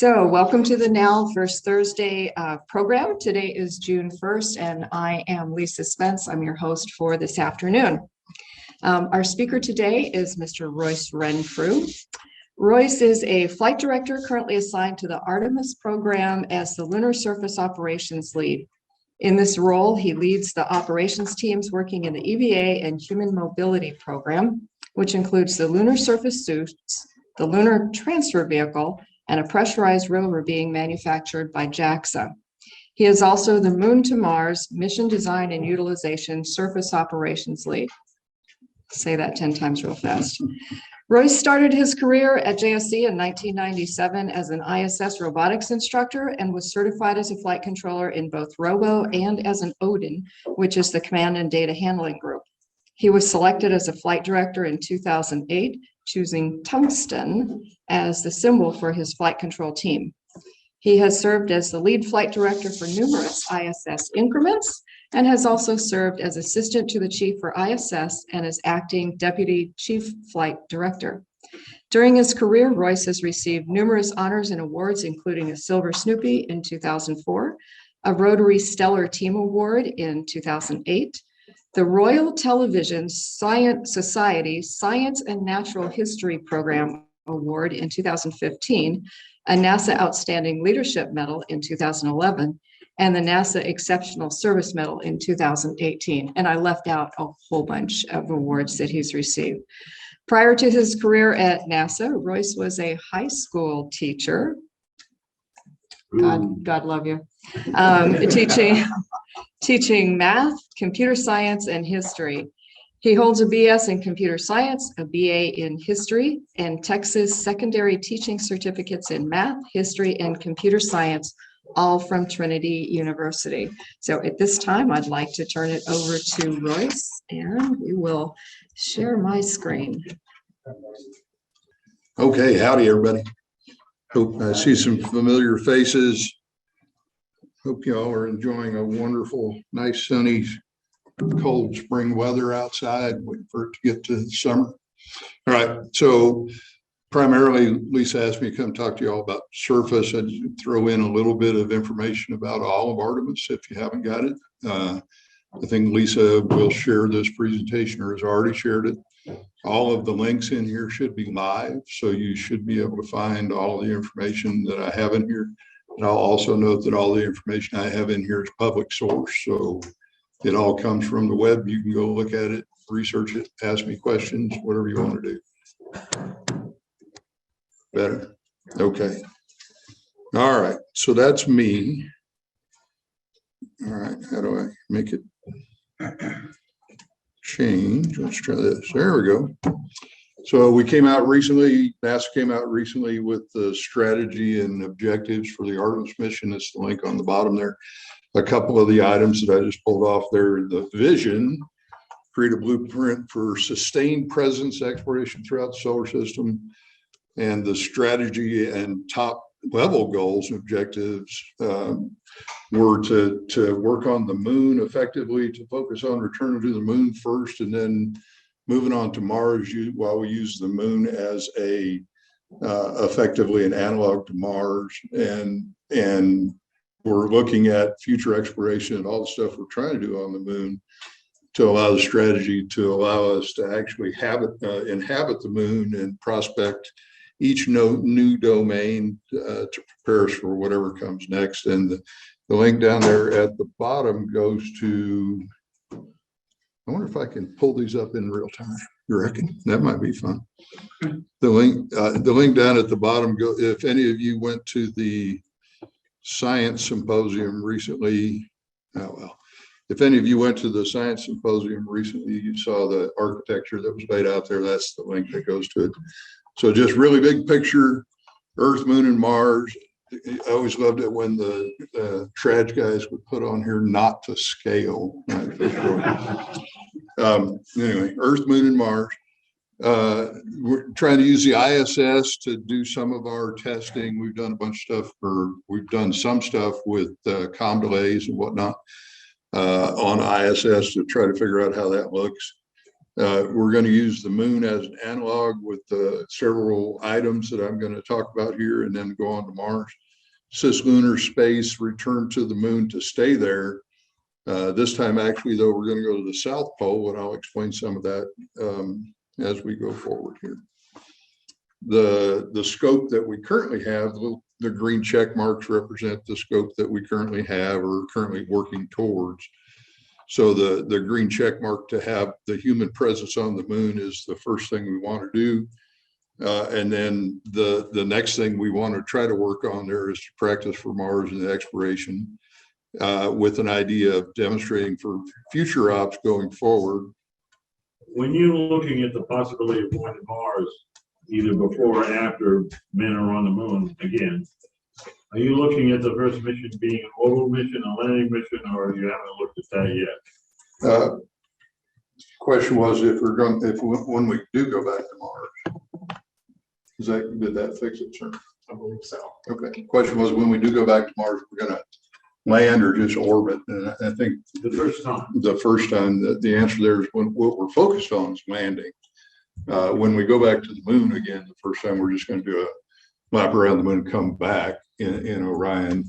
So welcome to the Now First Thursday program. Today is June 1st, and I am Lisa Spence. I'm your host for this afternoon. Our speaker today is Mr. Royce Renfrew. Royce is a flight director currently assigned to the Artemis Program as the Lunar Surface Operations Lead. In this role, he leads the operations teams working in the EVA and Human Mobility Program, which includes the Lunar Surface suits, the Lunar Transfer Vehicle, and a pressurized rover being manufactured by JAXA. He is also the Moon to Mars Mission Design and Utilization Surface Operations Lead. Say that 10 times real fast. Royce started his career at JSC in 1997 as an ISS robotics instructor and was certified as a flight controller in both Robo and as an ODIN, which is the Command and Data Handling Group. He was selected as a flight director in 2008, choosing tungsten as the symbol for his flight control team. He has served as the lead flight director for numerous ISS increments and has also served as assistant to the chief for ISS and as acting deputy chief flight director. During his career, Royce has received numerous honors and awards, including a Silver Snoopy in 2004, a Rotary Stellar Team Award in 2008, the Royal Television Science Society Science and Natural History Program Award in 2015, a NASA Outstanding Leadership Medal in 2011, and the NASA Exceptional Service Medal in 2018. And I left out a whole bunch of awards that he's received. Prior to his career at NASA, Royce was a high school teacher. God love you. Teaching math, computer science, and history. He holds a BS in computer science, a BA in history, and Texas secondary teaching certificates in math, history, and computer science, all from Trinity University. So at this time, I'd like to turn it over to Royce, and we will share my screen. Okay, howdy everybody. Hope I see some familiar faces. Hope you all are enjoying a wonderful, nice, sunny, cold spring weather outside, waiting for it to get to summer. All right, so primarily Lisa asked me to come talk to you all about Surface and throw in a little bit of information about all of Artemis if you haven't got it. I think Lisa will share this presentation or has already shared it. All of the links in here should be live, so you should be able to find all the information that I have in here. And I'll also note that all the information I have in here is public source, so it all comes from the web. You can go look at it, research it, ask me questions, whatever you want to do. Better? Okay. All right, so that's me. All right, how do I make it change? Let's try this. There we go. So we came out recently, NASA came out recently with the strategy and objectives for the Artemis mission. It's the link on the bottom there. A couple of the items that I just pulled off there, the vision, create a blueprint for sustained presence exploration throughout the solar system, and the strategy and top level goals and objectives were to work on the moon effectively, to focus on returning to the moon first, and then moving on to Mars while we use the moon as a effectively an analog to Mars, and we're looking at future exploration and all the stuff we're trying to do on the moon to allow the strategy to allow us to actually inhabit the moon and prospect each new domain to prepare us for whatever comes next. And the link down there at the bottom goes to, I wonder if I can pull these up in real time. You reckon? That might be fun. The link down at the bottom, if any of you went to the science symposium recently, if any of you went to the science symposium recently, you saw the architecture that was laid out there. That's the link that goes to it. So just really big picture, Earth, Moon, and Mars. I always loved it when the trad guys would put on here, not to scale. Anyway, Earth, Moon, and Mars. We're trying to use the ISS to do some of our testing. We've done a bunch of stuff, we've done some stuff with comm delays and whatnot on ISS to try to figure out how that looks. We're going to use the moon as an analog with several items that I'm going to talk about here, and then go on to Mars. Cislunar space, return to the moon to stay there. This time, actually, though, we're going to go to the South Pole, and I'll explain some of that as we go forward here. The scope that we currently have, the green check marks represent the scope that we currently have or currently working towards. So the green check mark to have the human presence on the moon is the first thing we want to do. And then the next thing we want to try to work on there is to practice for Mars and exploration with an idea of demonstrating for future ops going forward. When you're looking at the possibility of going to Mars, either before or after men are on the moon again, are you looking at the first mission being an orbital mission, a landing mission, or you haven't looked at that yet? Question was if when we do go back to Mars, did that fix it, sir? I believe so. Okay. Question was when we do go back to Mars, we're going to land or just orbit, and I think The first time, the answer there is what we're focused on is landing. When we go back to the moon again, the first time we're just going to do a lap around the moon, come back in Orion.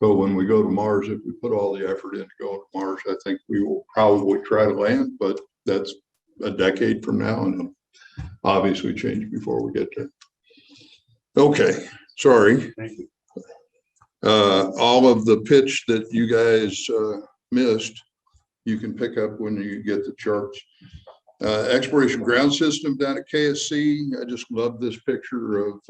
But when we go to Mars, if we put all the effort into going to Mars, I think we will probably try to land, but that's a decade from now, and it'll obviously change before we get there. Okay, sorry. thank you. All of the pitch that you guys missed, you can pick up when you get the charts. Exploration ground system down at KSC. I just love this picture of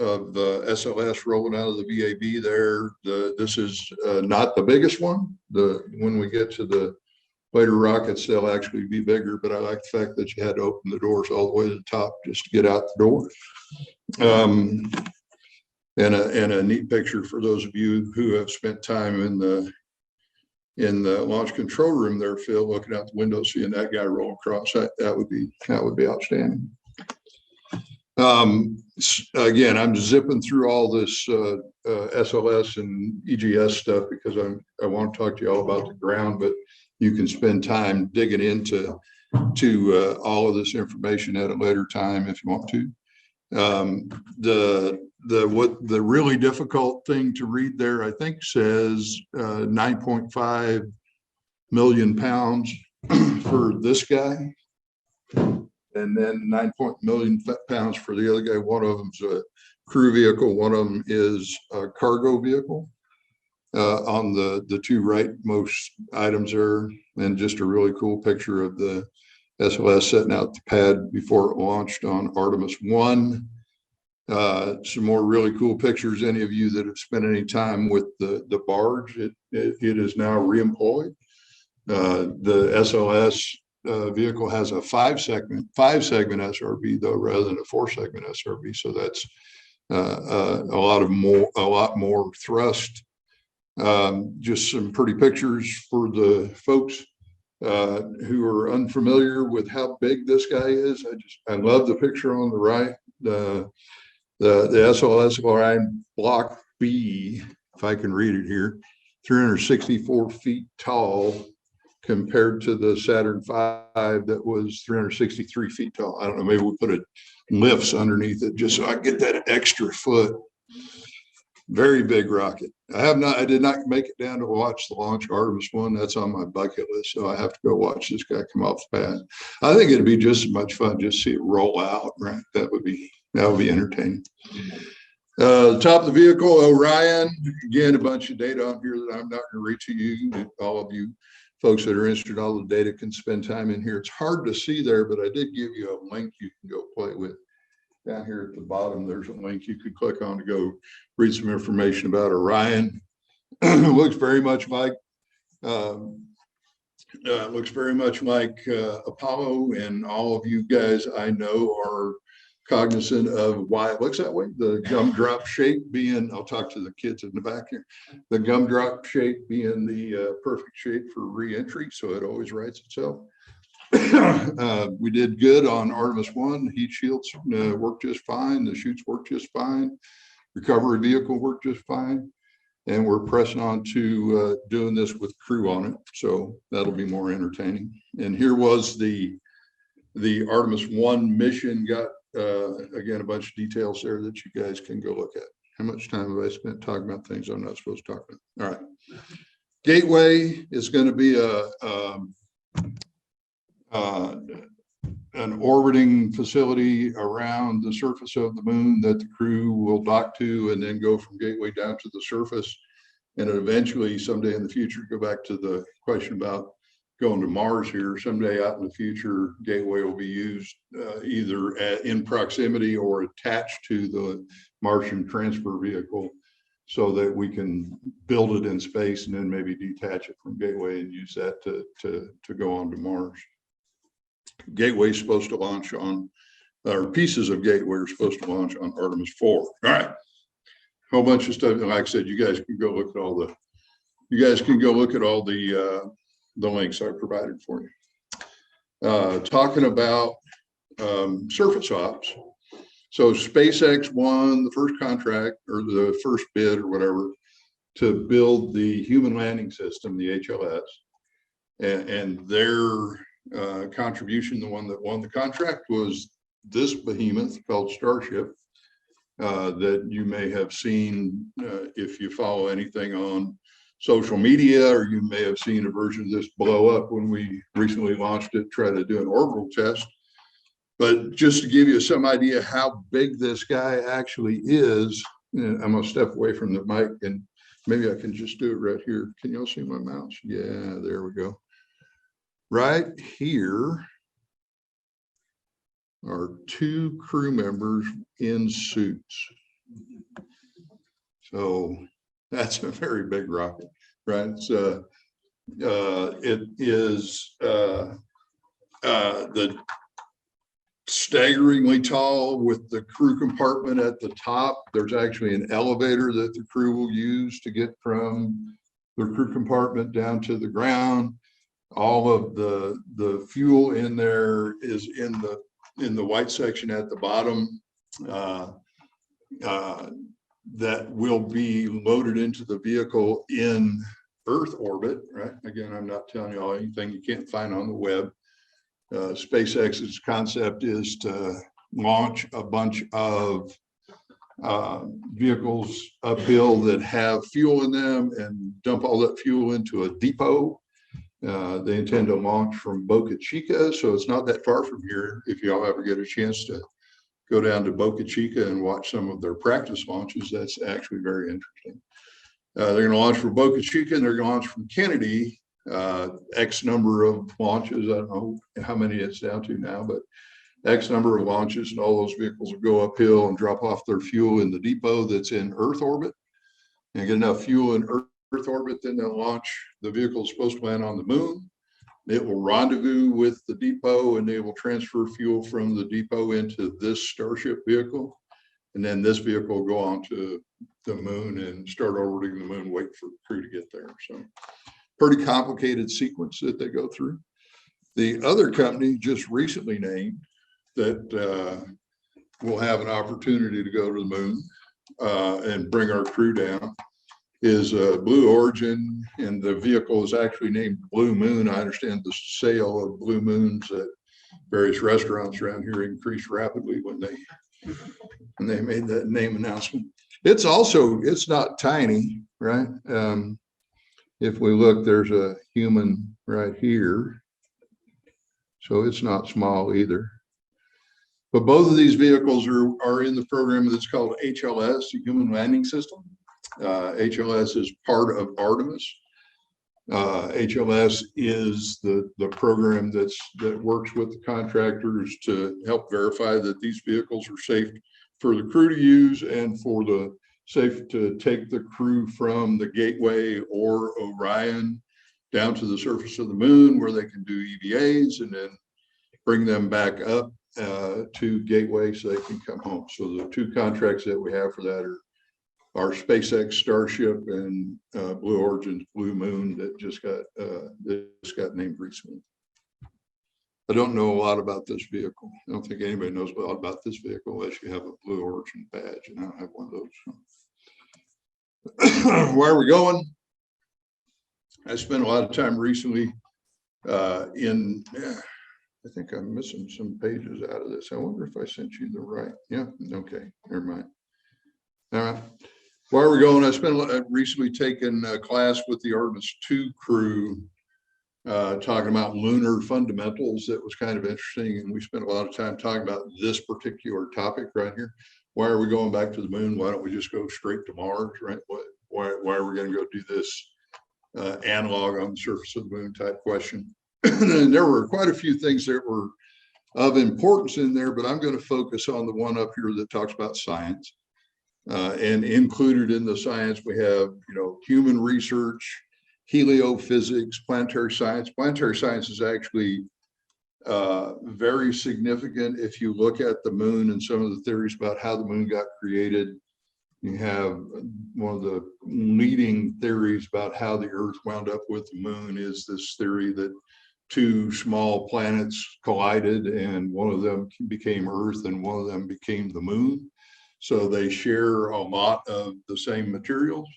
SLS rolling out of the VAB there. This is not the biggest one. When we get to the later rockets, they'll actually be bigger, but I like the fact that you had to open the doors all the way to the top just to get out the door. And a neat picture for those of you who have spent time in the launch control room there, Phil, looking out the window, seeing that guy roll across. That would be outstanding. Again, I'm zipping through all this SLS and EGS stuff because I want to talk to you all about the ground, but you can spend time digging into all of this information at a later time if you want to. The really difficult thing to read there, I think, says 9.5 million pounds for this guy, and then 9 million pounds for the other guy. One of them's a crew vehicle, one of them is a cargo vehicle. On the two rightmost items there, and just a really cool picture of the SLS setting out the pad before it launched on Artemis 1. Some more really cool pictures. Any of you that have spent any time with the barge, it is now reemployed. The SLS vehicle has a five segment SRB though, rather than a 4-segment SRB. So that's a lot more thrust. Just some pretty pictures for the folks who are unfamiliar with how big this guy is. I love the picture on the right. The SLS Orion Block B, if I can read it here, 364 feet tall compared to the Saturn V that was 363 feet tall. I don't know, maybe we'll put lifts underneath it just so I get that extra foot. Very big rocket. I did not make it down to watch the launch of Artemis 1. That's on my bucket list, so I have to go watch this guy come off the pad. I think it'd be just as much fun just to see it roll out, right? That would be entertaining. The top of the vehicle, Orion. Again, a bunch of data on here that I'm not going to read to you. All of you folks that are interested in all the data can spend time in here. It's hard to see there, but I did give you a link you can go play with. Down here at the bottom, there's a link you could click on to go read some information about Orion. Looks very much like Apollo, and all of you guys I know are cognizant of why it looks that way. The gumdrop shape being, I'll talk to the kids in the back here, the gumdrop shape being the perfect shape for re-entry, so it always rights itself. We did good on Artemis 1. The heat shields worked just fine. The chutes worked just fine. Recovery vehicle worked just fine. And we're pressing on to doing this with crew on it. So that'll be more entertaining. And here was the Artemis 1 mission. Got, again, a bunch of details there that you guys can go look at. How much time have I spent talking about things I'm not supposed to talk about? All right. Gateway is going to be an orbiting facility around the surface of the moon that the crew will dock to, and then go from Gateway down to the surface. And eventually someday in the future, go back to the question about going to Mars here. Someday out in the future, Gateway will be used either in proximity or attached to the Martian transfer vehicle, so that we can build it in space and then maybe detach it from Gateway and use that to go on to Mars. Gateway is supposed to launch on, or pieces of Gateway are supposed to launch on Artemis 4. All right, whole bunch of stuff. And like I said, you guys can go look at all the links I provided for you. Talking about surface ops. So SpaceX won the first contract, or the first bid or whatever, to build the human landing system, the HLS, and their contribution, the one that won the contract, was this behemoth called Starship, that you may have seen if you follow anything on social media, or you may have seen a version of this blow up when we recently launched it, try to do an orbital test. But just to give you some idea how big this guy actually is, I'm gonna step away from the mic and maybe I can just do it right here. Can y'all see my mouse? Yeah, there we go. Right here are 2 crew members in suits. So that's a very big rocket, right? So it is the staggeringly tall with the crew compartment at the top. There's actually an elevator that the crew will use to get from the crew compartment down to the ground. All of the fuel in there is in the white section at the bottom. That will be loaded into the vehicle in Earth orbit, right? Again, I'm not telling you all anything you can't find on the web. SpaceX's concept is to launch a bunch of vehicles uphill that have fuel in them and dump all that fuel into a depot. They intend to launch from Boca Chica, so it's not that far from here. If y'all ever get a chance to go down to Boca Chica and watch some of their practice launches, that's actually very interesting. They're going to launch from Boca Chica, and they're going to launch from Kennedy. X number of launches. I don't know how many it's down to now, but X number of launches, and all those vehicles will go uphill and drop off their fuel in the depot that's in Earth orbit, and get enough fuel in Earth orbit. Then they'll launch. The vehicle is supposed to land on the moon. It will rendezvous with the depot, and they will transfer fuel from the depot into this Starship vehicle. And then this vehicle will go on to the moon and start orbiting the moon, wait for the crew to get there. So pretty complicated sequence that they go through. The other company just recently named that will have an opportunity to go to the moon and bring our crew down is Blue Origin, and the vehicle is actually named Blue Moon. I understand the sale of Blue Moons at various restaurants around here increased rapidly when they made that name announcement. It's not tiny, right? If we look, there's a human right here. So it's not small either. But both of these vehicles are in the program that's called HLS, the Human Landing System. HLS is part of Artemis. HLS is the program that works with the contractors to help verify that these vehicles are safe for the crew to use, and for the safe to take the crew from the Gateway or Orion down to the surface of the moon, where they can do EVAs and then bring them back up to Gateway so they can come home. So the 2 contracts that we have for that are SpaceX Starship and Blue Origin's Blue Moon that just got named recently. I don't know a lot about this vehicle. I don't think anybody knows a lot about this vehicle unless you have a Blue Origin badge, and I don't have one of Where are we going? I spent a lot of time recently I think I'm missing some pages out of this. I wonder if I sent you the right. Yeah, okay, never mind. All right. Where are we going? I've recently taken a class with the Artemis 2 crew talking about lunar fundamentals. That was kind of interesting, and we spent a lot of time talking about this particular topic right here. Why are we going back to the moon? Why don't we just go straight to Mars, right? Why are we going to go do this analog on the surface of the moon type question? And there were quite a few things that were of importance in there, but I'm going to focus on the one up here that talks about science. And included in the science, we have, human research, heliophysics, planetary science. Planetary science is actually very significant if you look at the moon and some of the theories about how the moon got created. You have one of the leading theories about how the Earth wound up with the moon is this theory that two small planets collided and one of them became Earth and one of them became the moon. So they share a lot of the same materials.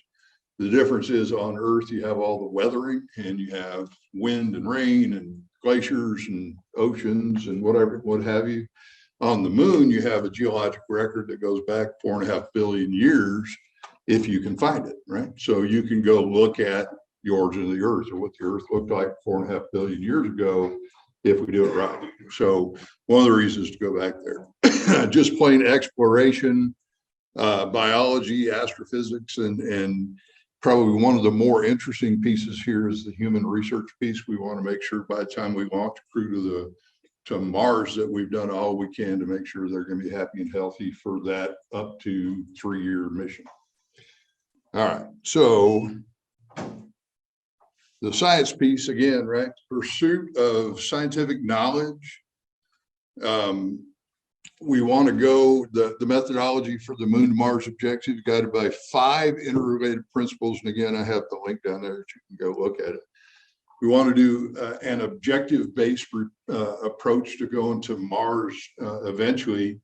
The difference is on Earth, you have all the weathering and you have wind and rain and glaciers and oceans and what have you. On the moon, you have a geologic record that goes back 4.5 billion years if you can find it, right? So you can go look at the origin of the Earth or what the Earth looked like 4.5 billion years ago if we do it right. So one of the reasons to go back there. Just plain exploration, biology, astrophysics, and probably one of the more interesting pieces here is the human research piece. We want to make sure by the time we launch a crew to Mars that we've done all we can to make sure they're going to be happy and healthy for that up to 3-year mission. All right, so the science piece again, right? Pursuit of scientific knowledge. We want to go, the methodology for the Moon to Mars objective is guided by 5 interrelated principles. And again, I have the link down there that you can go look at it. We want to do an objective-based approach to going to Mars eventually.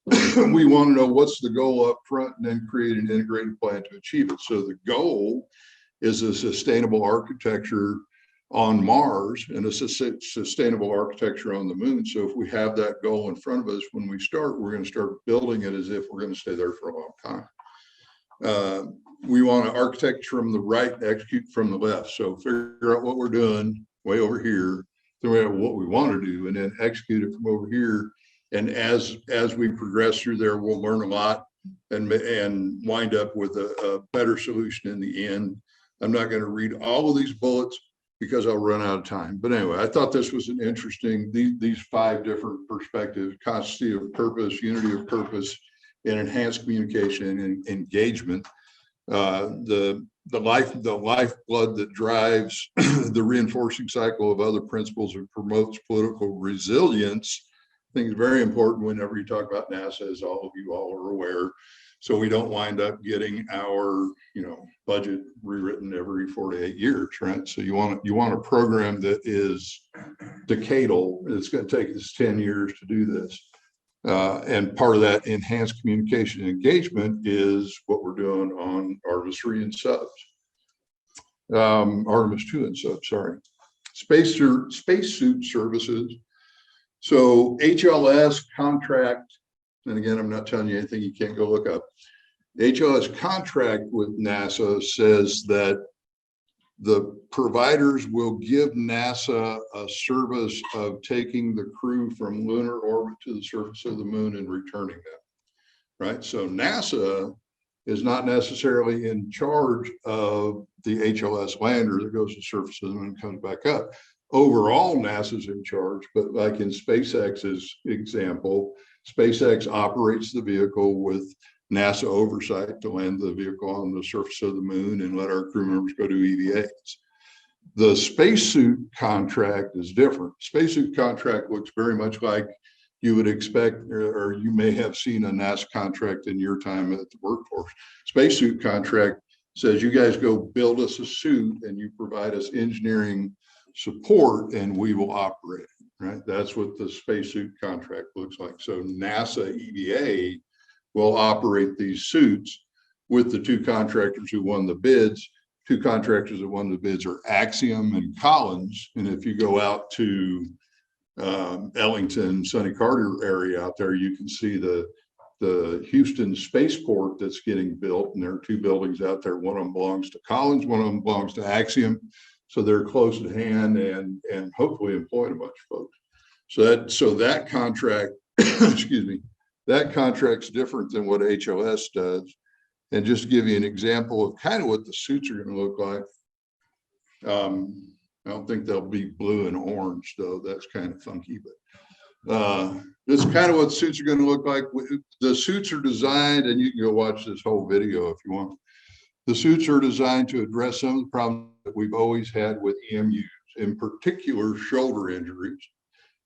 We want to know what's the goal up front and then create an integrated plan to achieve it. So the goal is a sustainable architecture on Mars and a sustainable architecture on the moon. So if we have that goal in front of us when we start, we're going to start building it as if we're going to stay there for a long time. We want to architect from the right and execute from the left. So figure out what we're doing way over here, figure out what we want to do, and then execute it from over here. And as we progress through there, we'll learn a lot and wind up with a better solution in the end. I'm not going to read all of these bullets because I'll run out of time. But anyway, I thought this was an interesting, these 5 different perspectives: constancy of purpose, unity of purpose, and enhanced communication and engagement. The lifeblood that drives the reinforcing cycle of other principles and promotes political resilience. I think it's very important whenever you talk about NASA, as all of you all are aware, so we don't wind up getting our budget rewritten every 4 to 8 years, right? So you want a program that is decadal. It's going to take us 10 years to do this. And part of that enhanced communication and engagement is what we're doing on Artemis 3 and subs. Artemis 2 and subs, sorry. Spacesuit services. So HLS contract, and again, I'm not telling you anything you can't go look up. The HLS contract with NASA says that the providers will give NASA a service of taking the crew from lunar orbit to the surface of the moon and returning them, right? So NASA is not necessarily in charge of the HLS lander that goes to the surface of the moon and comes back up. Overall, NASA's in charge, but like in SpaceX's example, SpaceX operates the vehicle with NASA oversight to land the vehicle on the surface of the moon and let our crew members go do EVAs. The spacesuit contract is different. Spacesuit contract looks very much like you would expect, or you may have seen a NASA contract in your time at the workforce. Spacesuit contract says you guys go build us a suit and you provide us engineering support and we will operate, right? That's what the spacesuit contract looks like. So NASA EVA will operate these suits. with the two contractors who won the bids. Two contractors that won the bids are Axiom and Collins. And if you go out to Ellington, Sonny Carter area out there, you can see the Houston spaceport that's getting built. And there are two buildings out there. One of them belongs to Collins, one of them belongs to Axiom. So they're close at hand and hopefully employed a bunch of folks. So that contract, excuse me, that contract's different than what HOS does. And just to give you an example of kind of what the suits are going to look like. I don't think they'll be blue and orange, though. That's kind of funky, but this is kind of what the suits are going to look like. The suits are designed, and you can go watch this whole video if you want. The suits are designed to address some of the problems that we've always had with EMUs, in particular shoulder injuries,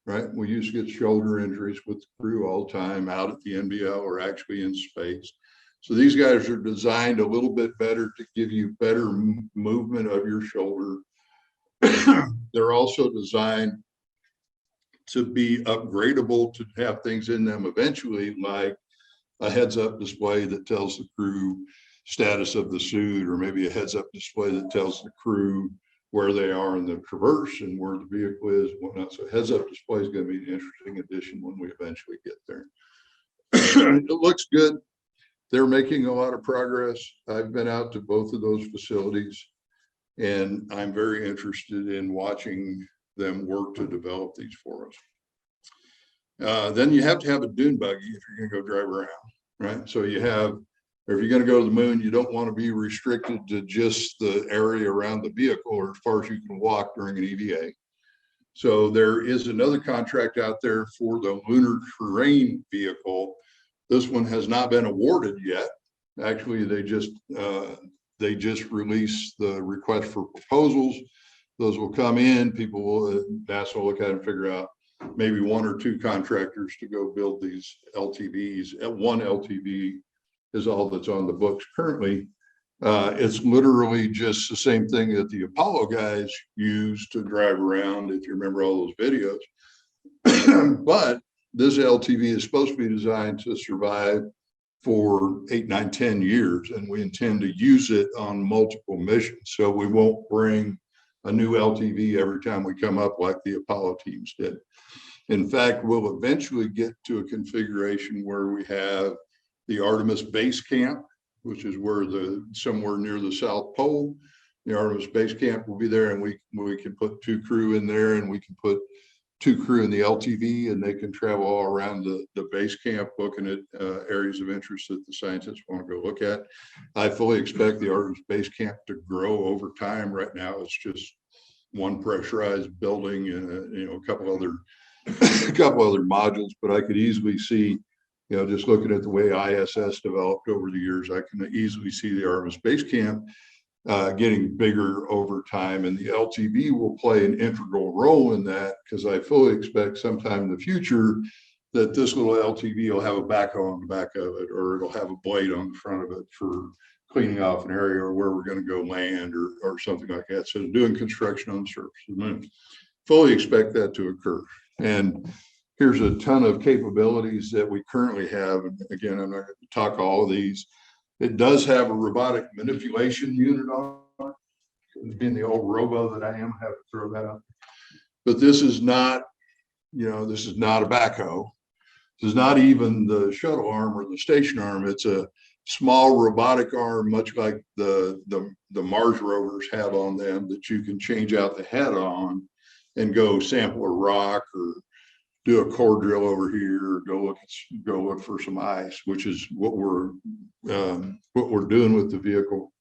right? We used to get shoulder injuries with the crew all the time out at the NBL or actually in space. So these guys are designed a little bit better to give you better movement of your shoulder. They're also designed to be upgradable, to have things in them eventually, like a heads-up display that tells the crew status of the suit, or maybe a heads-up display that tells the crew where they are in the traverse and where the vehicle is and whatnot. So heads-up display is going to be an interesting addition when we eventually get there. It looks good. They're making a lot of progress. I've been out to both of those facilities, and I'm very interested in watching them work to develop these for us. Then you have to have a dune buggy if you're going to go drive around, right? So you have, or if you're going to go to the moon, you don't want to be restricted to just the area around the vehicle or as far as you can walk during an EVA. So there is another contract out there for the lunar terrain vehicle. This one has not been awarded yet. Actually, they just released the request for proposals. Those will come in. People will, NASA will look at it and figure out maybe one or two contractors to go build these LTVs. One LTV is all that's on the books currently. It's literally just the same thing that the Apollo guys used to drive around, if you remember all those videos. But this LTV is supposed to be designed to survive for 8, 9, 10 years, and we intend to use it on multiple missions. So we won't bring a new LTV every time we come up like the Apollo teams did. In fact, we'll eventually get to a configuration where we have the Artemis base camp, which is where somewhere near the South Pole. The Artemis base camp will be there, and we can put 2 crew in there, and we can put 2 crew in the LTV, and they can travel all around the base camp looking at areas of interest that the scientists want to go look at. I fully expect the Artemis base camp to grow over time. Right now, it's just one pressurized building and a couple other modules, but I could easily see, just looking at the way ISS developed over the years, I can easily see the Artemis base camp getting bigger over time, and the LTV will play an integral role in that, because I fully expect sometime in the future that this little LTV will have a backhoe on the back of it, or it'll have a blade on the front of it for cleaning off an area or where we're going to go land or something like that. So doing construction on the surface of the moon. Fully expect that to occur. And here's a ton of capabilities that we currently have. And again, I'm not going to talk all of these. It does have a robotic manipulation unit on it. Being the old robo that I am, I have to throw that out. But this is not, this is not a backhoe. This is not even the shuttle arm or the station arm. It's a small robotic arm, much like the Mars rovers have on them, that you can change out the head on and go sample a rock or do a core drill over here, or go look for some ice, which is what we're doing with the vehicle.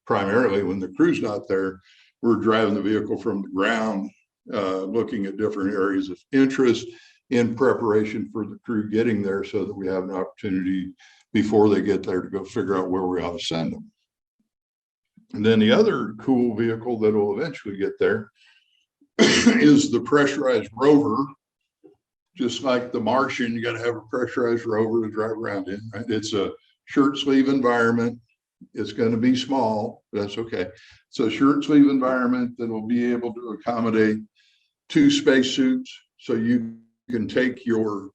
Primarily when the crew's not there, we're driving the vehicle from the ground, looking at different areas of interest in preparation for the crew getting there, so that we have an opportunity before they get there to go figure out where we ought to send them. And then the other cool vehicle that will eventually get there is the pressurized rover. Just like the Martian, you got to have a pressurized rover to drive around in, right? It's a shirt sleeve environment. It's going to be small, but that's okay. So a shirt sleeve environment that will be able to accommodate 2 spacesuits. So you can take your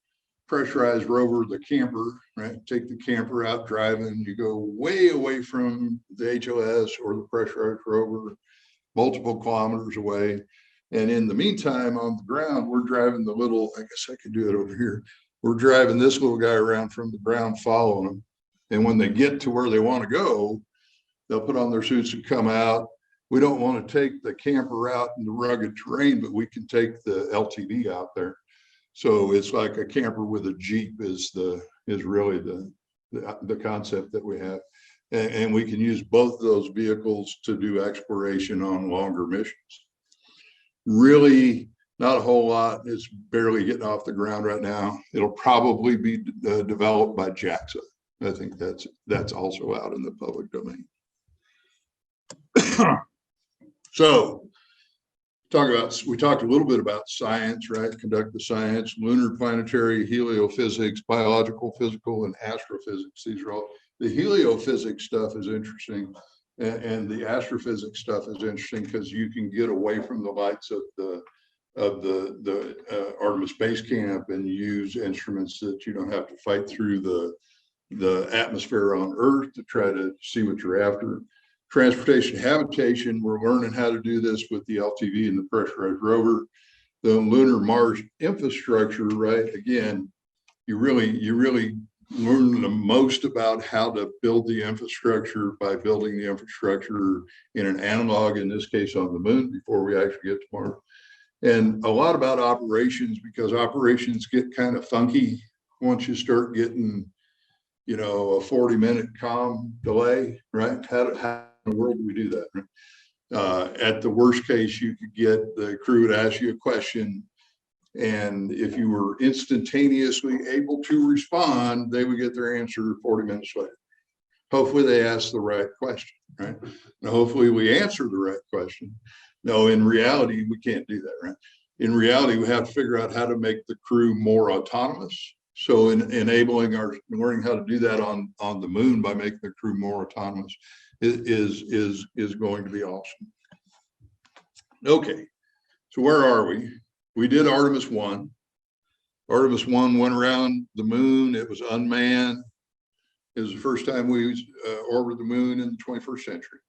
pressurized rover, the camper, right? Take the camper out driving, you go way away from the HOS or the pressurized rover, multiple kilometers away. And in the meantime, on the ground, we're driving the little, I guess I could do it over here. We're driving this little guy around from the ground, following them. And when they get to where they want to go, they'll put on their suits and come out. We don't want to take the camper out in the rugged terrain, but we can take the LTV out there. So it's like a camper with a Jeep is really the concept that we have. And we can use both of those vehicles to do exploration on longer missions. Really not a whole lot. It's barely getting off the ground right now. It'll probably be developed by JAXA. I think that's also out in the public domain. So we talked a little bit about science, right? Conduct the science, lunar planetary, heliophysics, biological, physical, and astrophysics. These are all, the heliophysics stuff is interesting. And the astrophysics stuff is interesting because you can get away from the lights of the Artemis base camp and use instruments that you don't have to fight through the atmosphere on Earth to try to see what you're after. Transportation habitation, we're learning how to do this with the LTV and the pressurized rover. The lunar Mars infrastructure, right? Again, you really learn the most about how to build the infrastructure by building the infrastructure in an analog, in this case on the moon, before we actually get to Mars. And a lot about operations, because operations get kind of funky once you start getting, you know, a 40-minute comm delay, right? How in the world do we do that? Right? At the worst case, you could get the crew to ask you a question, and if you were instantaneously able to respond, they would get their answer 40 minutes later. Hopefully they asked the right question, right? Now, hopefully we answer the right question. No, in reality, we can't do that, right? In reality, we have to figure out how to make the crew more autonomous. So enabling our learning how to do that on the moon by making the crew more autonomous is going to be awesome. Okay, so where are we? We did Artemis 1. Artemis 1 went around the moon. It was unmanned. It was the first time we orbited the moon in the 21st century.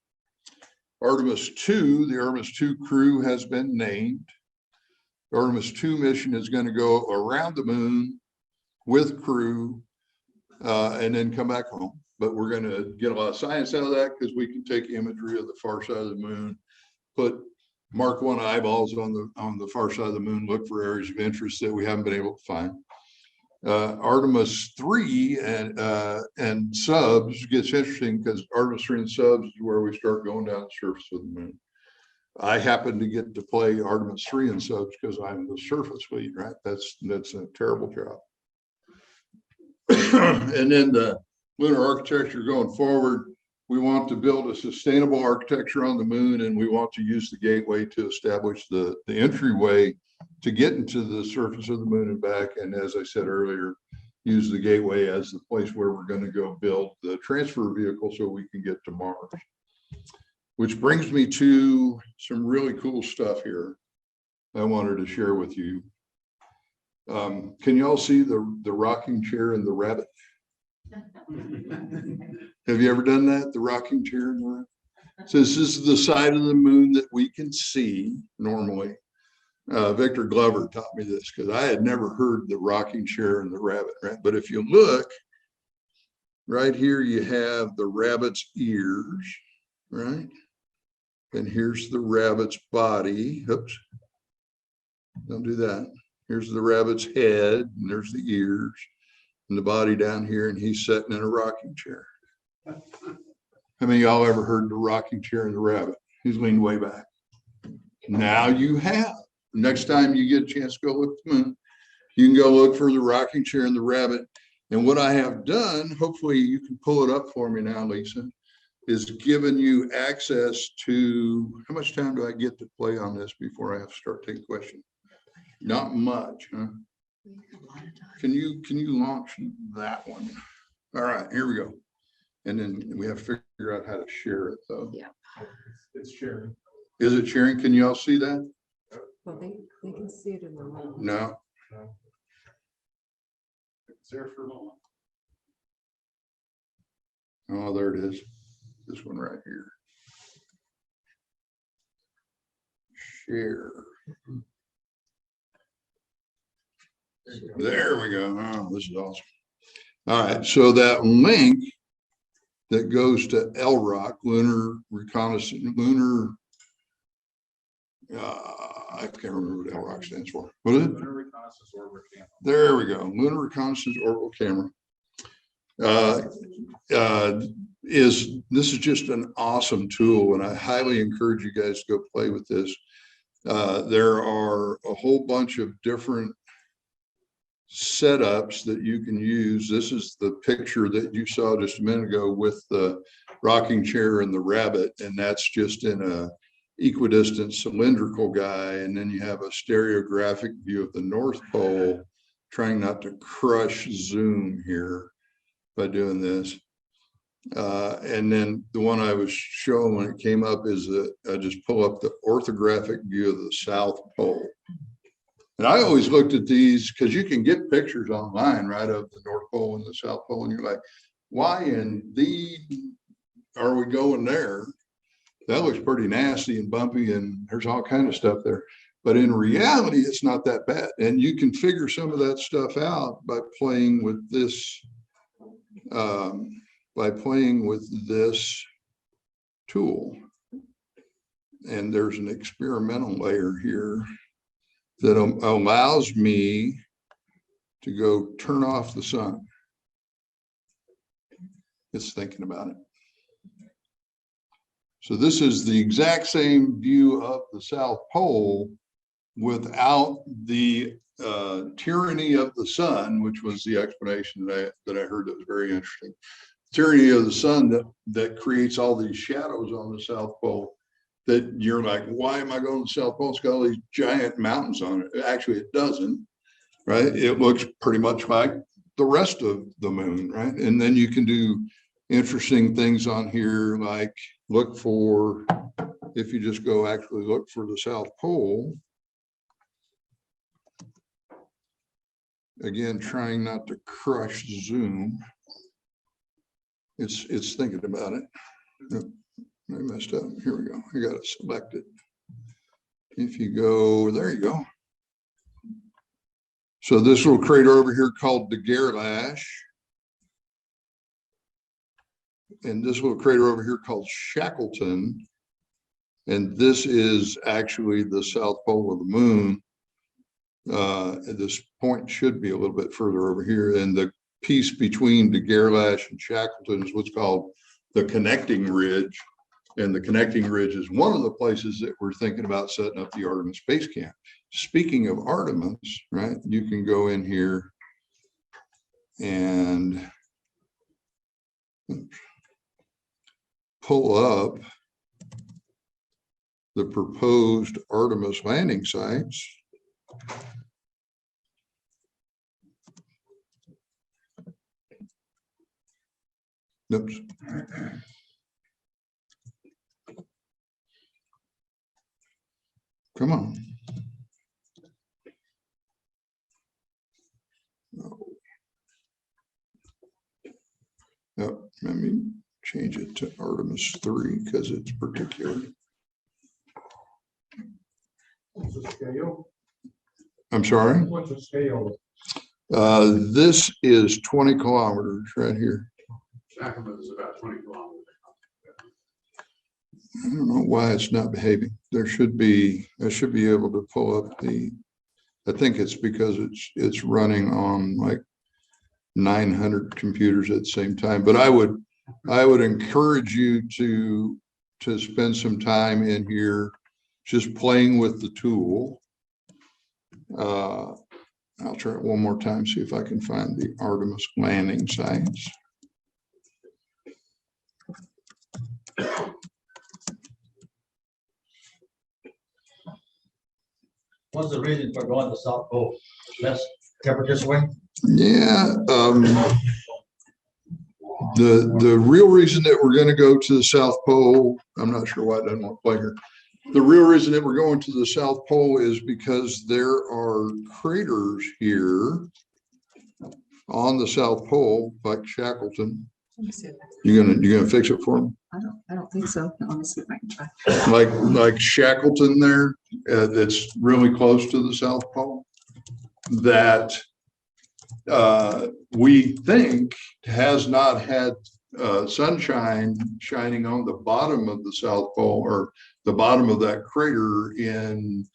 Artemis 2, the Artemis 2 crew has been named. The Artemis 2 mission is going to go around the moon with crew and then come back home. But we're going to get a lot of science out of that because we can take imagery of the far side of the moon, put Mark 1 eyeballs on the far side of the moon, look for areas of interest that we haven't been able to find. Artemis 3 and subs gets interesting because Artemis 3 and subs is where we start going down the surface of the moon. I happen to get to play Artemis 3 and subs because I'm the surface lead, right? That's a terrible job. And then the lunar architecture going forward, we want to build a sustainable architecture on the moon, and we want to use the gateway to establish the entryway to get into the surface of the moon and back. And as I said earlier, use the gateway as the place where we're going to go build the transfer vehicle so we can get to Mars. Which brings me to some really cool stuff here I wanted to share with you. Can you all see the rocking chair and the rabbit? Have you ever done that? The rocking chair and the rabbit? So this is the side of the moon that we can see normally. Victor Glover taught me this because I had never heard the rocking chair and the rabbit, right? But if you look right here, you have the rabbit's ears, right? And here's the rabbit's body. Oops, don't do that. Here's the rabbit's head, and there's the ears, and the body down here, and he's sitting in a rocking chair. How many of y'all ever heard the rocking chair and the rabbit? He's leaned way back. Now you have. Next time you get a chance to go look at the moon, you can go look for the rocking chair and the rabbit. And what I have done, hopefully you can pull it up for me now, Lisa, is given you access to, how much time do I get to play on this before I have to start taking questions? Not much, huh? Can you launch that one? All right, here we go. And then we have to figure out how to share it though. Yeah. It's sharing. Is it sharing? Can you all see that? Well, they can see it in the room. No. there for a moment. Oh, there it is. This one right here. Share. There we go. Oh, this is awesome. All right, so that link that goes to LROC, Lunar Reconnaissance, I can't remember what LROC stands for. What is it? Lunar Reconnaissance Orbiter Camera. There we go. Lunar Reconnaissance Orbital Camera. This is just an awesome tool, and I highly encourage you guys to go play with this. There are a whole bunch of different setups that you can use. This is the picture that you saw just a minute ago with the rocking chair and the rabbit, and that's just in a equidistant cylindrical guy. And then you have a stereographic view of the North Pole, trying not to crush zoom here by doing this. And then the one I was showing when it came up is that I just pull up the orthographic view of the South Pole. And I always looked at these because you can get pictures online, right, of the North Pole and the South Pole. And you're like, why in the are we going there? That looks pretty nasty and bumpy, and there's all kind of stuff there. But in reality, it's not that bad. And you can figure some of that stuff out by playing with this, tool. And there's an experimental layer here that allows me to go turn off the sun. It's thinking about it. So this is the exact same view of the South Pole without the tyranny of the sun, which was the explanation that I heard that was very interesting. Tyranny of the sun that creates all these shadows on the South Pole that you're like, why am I going to the South Pole? It's got all these giant mountains on it. Actually, it doesn't, right? It looks pretty much like the rest of the moon, right? And then you can do interesting things on here, like look for, if you just go actually look for the South Pole, again, trying not to crush zoom. It's thinking about it. I messed up. Here we go. I got it selected. If you go, there you go. So this little crater over here called Daguerreau's, and this little crater over here called Shackleton. And this is actually the South Pole of the moon. At this point should be a little bit further over here. And the piece between Daguerreau's and Shackleton is what's called the connecting ridge. And the connecting ridge is one of the places that we're thinking about setting up the Artemis Base Camp. Speaking of Artemis, right, you can go in here and pull up the proposed Artemis landing sites. Oops. Come on. Oh, let me change it to Artemis 3 because it's particular. What's the scale? I'm sorry? What's the scale? This is 20 kilometers right here. Sacramento is about 20 kilometers. I don't know why it's not behaving. I should be able to pull up the, I think it's because it's running on like 900 computers at the same time. But I would encourage you to spend some time in here just playing with the tool. I'll try it one more time, see if I can find the Artemis landing sites. What's the reason for going to the South Pole? Less temperature swing? Yeah, the real reason that we're going to go to the South Pole, I'm not sure why it doesn't want to play here. The real reason that we're going to the South Pole is because there are craters here on the South Pole, like Shackleton. Let me see if I- You're gonna fix it for them? I don't think so. Let me see if I can try. Like Shackleton there, that's really close to the South Pole, that we think has not had sunshine shining on the bottom of the South Pole or the bottom of that crater in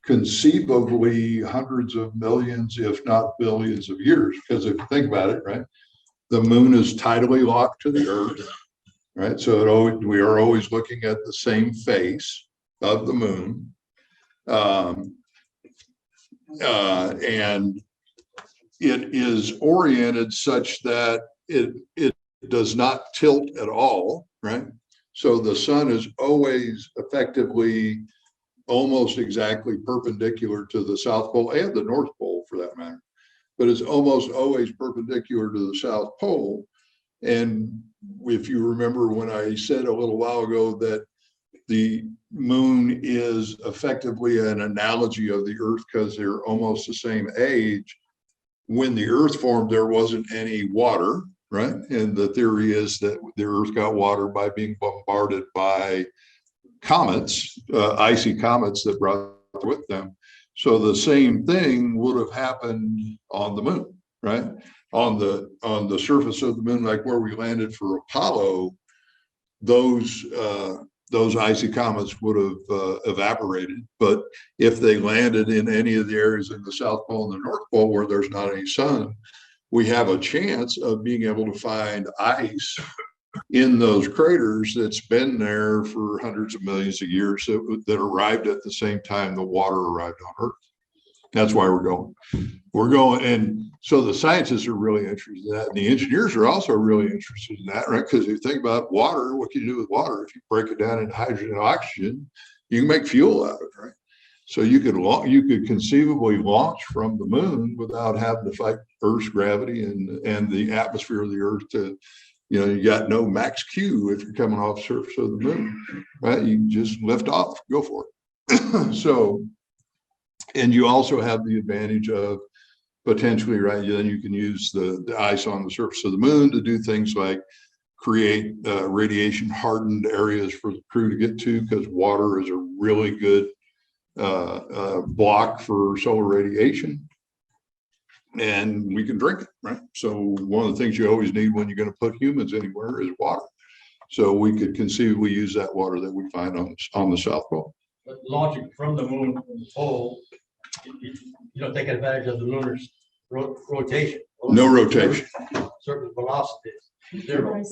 conceivably hundreds of millions, if not billions of years. Because if you think about it, right, the moon is tidally locked to the Earth, right? So we are always looking at the same face of the moon. And it is oriented such that it does not tilt at all, right? So the sun is always effectively almost exactly perpendicular to the South Pole and the North Pole for that matter, but it's almost always perpendicular to the South Pole. And if you remember when I said a little while ago that the moon is effectively an analogy of the Earth because they're almost the same age, when the Earth formed, there wasn't any water, right? And the theory is that the Earth got water by being bombarded by comets, icy comets that brought with them. So the same thing would have happened on the moon, right? On the surface of the moon, like where we landed for Apollo, those icy comets would have evaporated. But if they landed in any of the areas in the South Pole and the North Pole where there's not any sun, we have a chance of being able to find ice in those craters that's been there for hundreds of millions of years that arrived at the same time the water arrived on Earth. That's why we're going. And so the scientists are really interested in that. And the engineers are also really interested in that, right? Because if you think about water, what can you do with water? If you break it down into hydrogen and oxygen, you can make fuel out of it, right? So you could conceivably launch from the moon without having to fight Earth's gravity and the atmosphere of the Earth to, you got no max Q if you're coming off the surface of the moon, right? You just lift off, go for it. So, and you also have the advantage of potentially, right, then you can use the ice on the surface of the moon to do things like create radiation hardened areas for the crew to get to, because water is a really good block for solar radiation. And we can drink it, right? So one of the things you always need when you're going to put humans anywhere is water. So we could conceivably use that water that we find on the South Pole. But launching from the moon from the pole, you don't take advantage of the lunar rotation. No rotation. Certain velocity. Zero.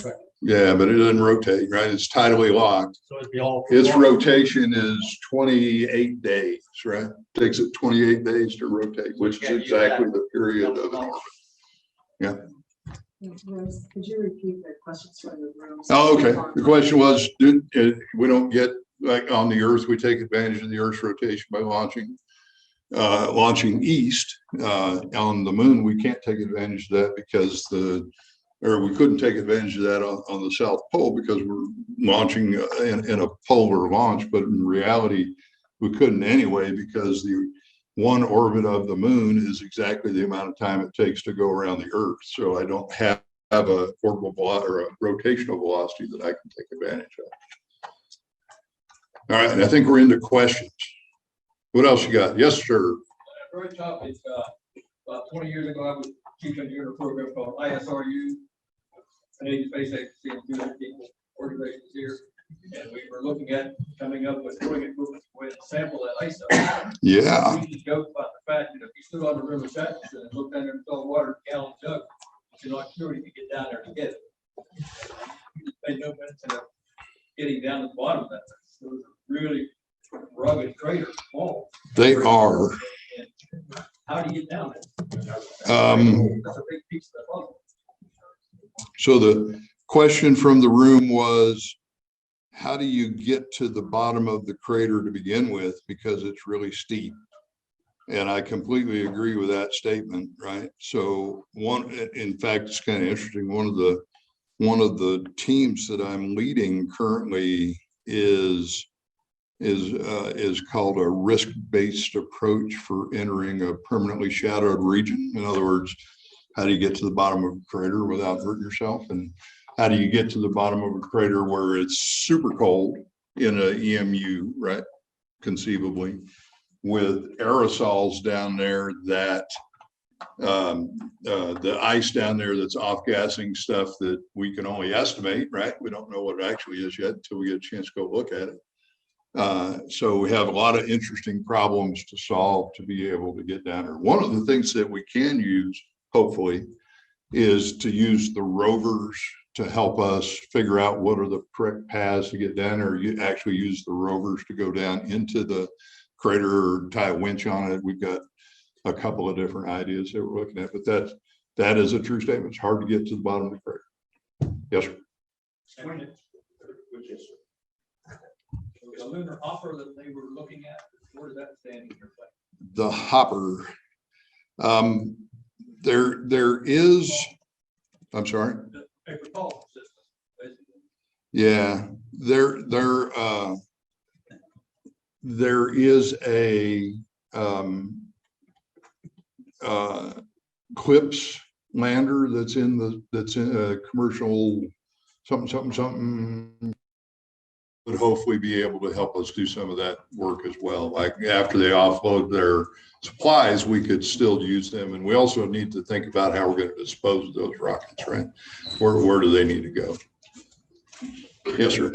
Yeah, but it doesn't rotate, right? It's tidally locked. So it'd be all. Its rotation is 28 days, right? Takes it 28 days to rotate, which is exactly the period of an orbit. Yeah. Royce, could you repeat the questions from the room? Oh, okay. The question was, we don't get, like on the Earth, we take advantage of the Earth's rotation by launching east. On the moon, we can't take advantage of that because we couldn't take advantage of that on the South Pole because we're launching in a polar launch, but in reality, we couldn't anyway because the one orbit of the moon is exactly the amount of time it takes to go around the Earth. So I don't have a orbital velocity or a rotational velocity that I can take advantage of. All right, and I think we're into questions. What else you got? Yes, sir. Very topic. About 20 years ago, I was chief engineer of a program called ISRU, an Agency Space Agency and two other people, organizations here. And we were looking at coming up with doing equipment with sample that ice up. Yeah. We just joke about the fact that if you stood on the river Shackleton and looked down there and saw water gallon jug, you're not sure you could get down there to get it. Made no mention of getting down to the bottom of that. So it was a really rugged crater fall. They are. And how do you get down there? That's a big piece of the puzzle. So the question from the room was, how do you get to the bottom of the crater to begin with? Because it's really steep. And I completely agree with that statement, right? So in fact, it's kind of interesting. One of the teams that I'm leading currently is called a risk-based approach for entering a permanently shadowed region. In other words, how do you get to the bottom of a crater without hurting yourself? And how do you get to the bottom of a crater where it's super cold in a EMU, right? Conceivably, with aerosols down there that the ice down there that's off-gassing stuff that we can only estimate, right? We don't know what it actually is yet until we get a chance to go look at it. So we have a lot of interesting problems to solve to be able to get down there. One of the things that we can use, hopefully, is to use the rovers to help us figure out what are the correct paths to get down there. You actually use the rovers to go down into the crater or tie a winch on it. We've got a couple of different ideas that we're looking at, but that is a true statement. It's hard to get to the bottom of the crater. Yes, sir. The lunar hopper that they were looking at, where does that stand in your plan? The hopper. There is, I'm sorry. The paper pulp system, basically. Yeah, there is a CLIPS lander that's in a commercial something would hopefully be able to help us do some of that work as well. Like after they offload their supplies, we could still use them. And we also need to think about how we're going to dispose of those rockets, right? Where do they need to go? Yes, sir.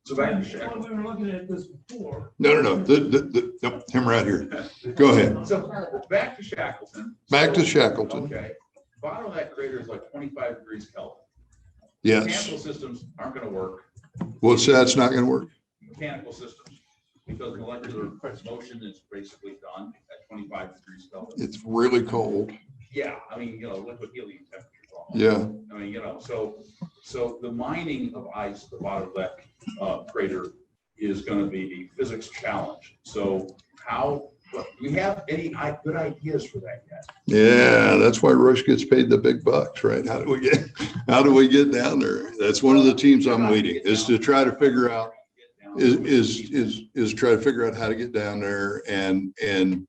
So back to We Shackleton. were looking at this before. No. Nope, him right here. Go ahead. So back to Shackleton. Back to Shackleton. Okay. Bottom of that crater is like 25 degrees Kelvin. Yes. Mechanical systems aren't going to work. What's that's not going to work? Mechanical systems, because molecular motion is basically done at 25 degrees Kelvin. It's really cold. Yeah, I mean, liquid helium temperatures. Almost. Yeah. I mean, so the mining of ice at the bottom of that crater is going to be a physics challenge. So do we have any good ideas for that yet? Yeah, that's why Rush gets paid the big bucks, right? How do we get down there? That's one of the teams I'm leading, is to try to figure out is try to figure out how to get down there and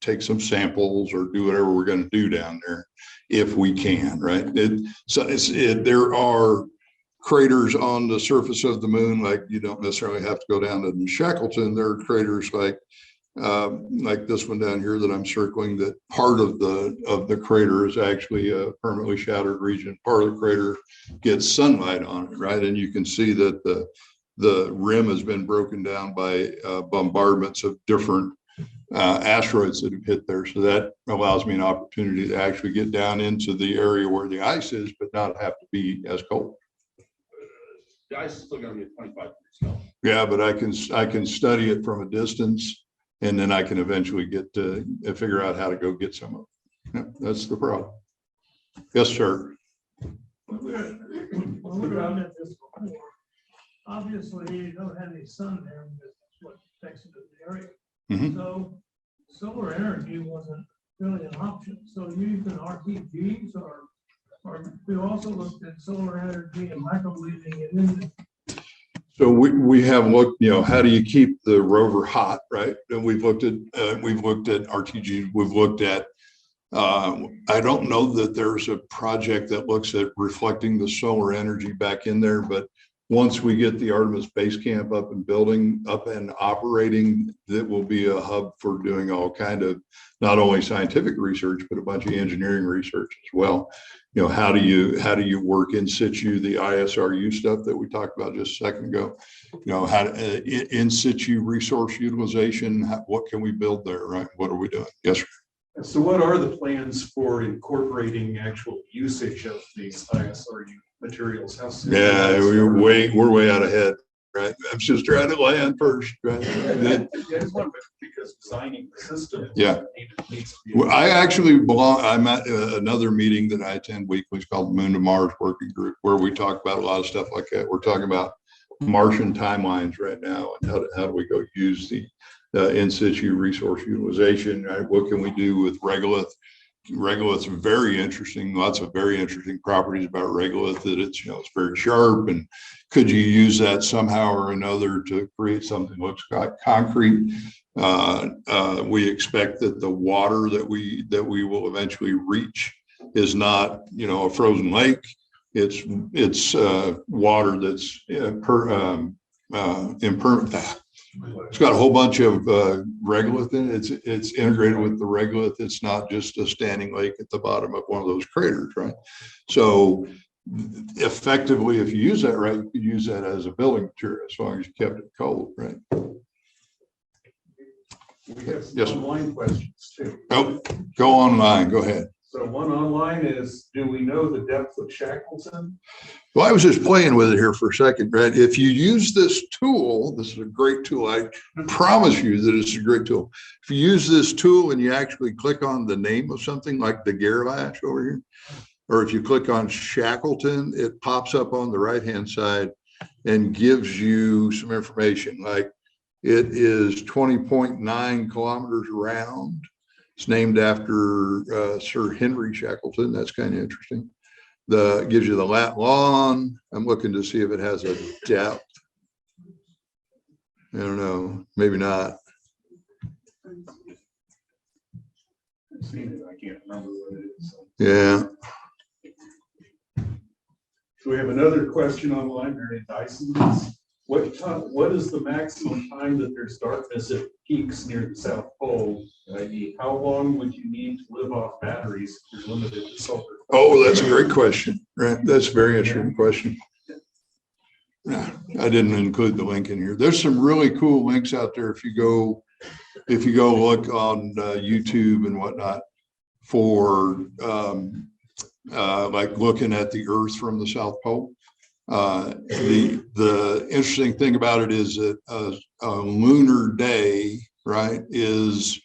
take some samples or do whatever we're going to do down there if we can, right? There are craters on the surface of the moon, like you don't necessarily have to go down to Shackleton. There are craters like this one down here that I'm circling, that part of the crater is actually a permanently shattered region. Part of the crater gets sunlight on it, right? And you can see that the rim has been broken down by bombardments of different asteroids that have hit there. So that allows me an opportunity to actually get down into the area where the ice is, but not have to be as cold. The ice is still going to be at 25 degrees Kelvin. Yeah, but I can study it from a distance, and then I can eventually get to figure out how to go get some of it. Yeah, that's the problem. Yes, sir. When we were out at this before, obviously you don't have any sun there because that's what affects the area. Mhm. So solar energy wasn't really an option. So you using RTGs or we also looked at solar energy and microwaving it in. So we have looked, how do you keep the rover hot, right? And we've looked at RTG. We've looked at, I don't know that there's a project that looks at reflecting the solar energy back in there, but once we get the Artemis base camp up and operating, that will be a hub for doing all kind of not only scientific research, but a bunch of engineering research as well. How do you work in situ, the ISRU stuff that we talked about just a second ago, how in situ resource utilization, what can we build there, right? What are we doing? Yes, sir. So what are the plans for incorporating actual usage of these ISRU materials? How soon? Yeah, we're way out ahead, right? I'm just trying to land first, right? Because designing the system. Yeah. needs to be. Well, I actually I'm at another meedo that I attend weekly. It's called Moon to Mars Working Group, where we talk about a lot of stuff like that. We're talking about Martian timelines right now, and how do we go use the in situ resource utilization, right? What can we do with regolith? Regolith's very interesting, lots of very interesting properties about regolith, that it's very sharp, and could you use that somehow or another to create something that looks like concrete? We expect that the water that we will eventually reach is not, you know, a frozen lake. It's water that's impermeable. It's got a whole bunch of regolith in it. It's integrated with the regolith. It's not just a standing lake at the bottom of one of those craters, right? So effectively, if you use that right, you could use that as a building material as long as you kept it cold, right? We have some Yes. online questions too. Oh, go online. Go ahead. So one online is, do we know the depth of Shackleton? Well, I was just playing with it here for a second, Brad. If you use this tool, this is a great tool. I promise you that it's a great tool. If you use this tool and you actually click on the name of something like the Garlash over here, or if you click on Shackleton, it pops up on the right-hand side and gives you some information. Like it is 20.9 kilometers around. It's named after Sir Henry Shackleton. That's kind of interesting. Gives you the lat long. I'm looking to see if it has a depth. I don't know, maybe not. I've seen it, I can't remember what it is. Yeah. So we have another question online, Mary Dyson. What is the maximum time that there's darkness at peaks near the South Pole? I.e., how long would you need to live off batteries if you're limited to sulfur? Oh, that's a great question. Right. That's a very interesting question. Yeah, I didn't include the link in here. There's some really cool links out there if you go look on YouTube and whatnot for like looking at the Earth from the South Pole. The interesting thing about it is that a lunar day, right, is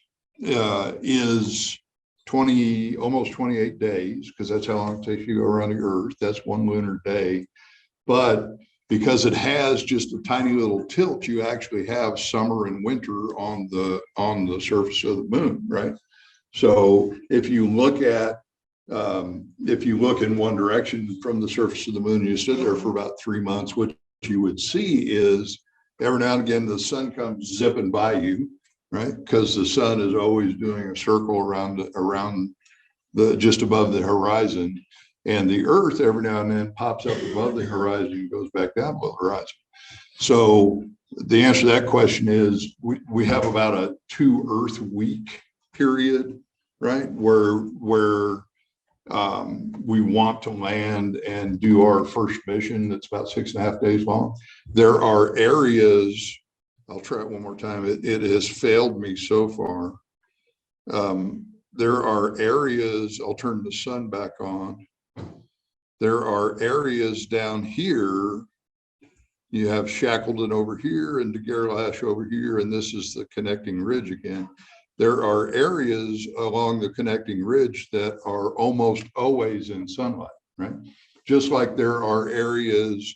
20, almost 28 days, because that's how long it takes you to go around the Earth. That's one lunar day. But because it has just a tiny little tilt, you actually have summer and winter on the surface of the moon, right? So if you look in one direction from the surface of the moon, you sit there for about 3 months, what you would see is every now and again, the sun comes zipping by you, right? Because the sun is always doing a circle around just above the horizon. And the Earth every now and then pops up above the horizon and goes back down below the horizon. So the answer to that question is we have about a 2 Earth week period, right? Where we want to land and do our first mission that's about 6.5 days long. There are areas, I'll try it one more time. It has failed me so far. There are areas, I'll turn the sun back on. There are areas down here. You have Shackleton over here and Daguerreolash over here, and this is the connecting ridge again. There are areas along the connecting ridge that are almost always in sunlight, right? Just like there are areas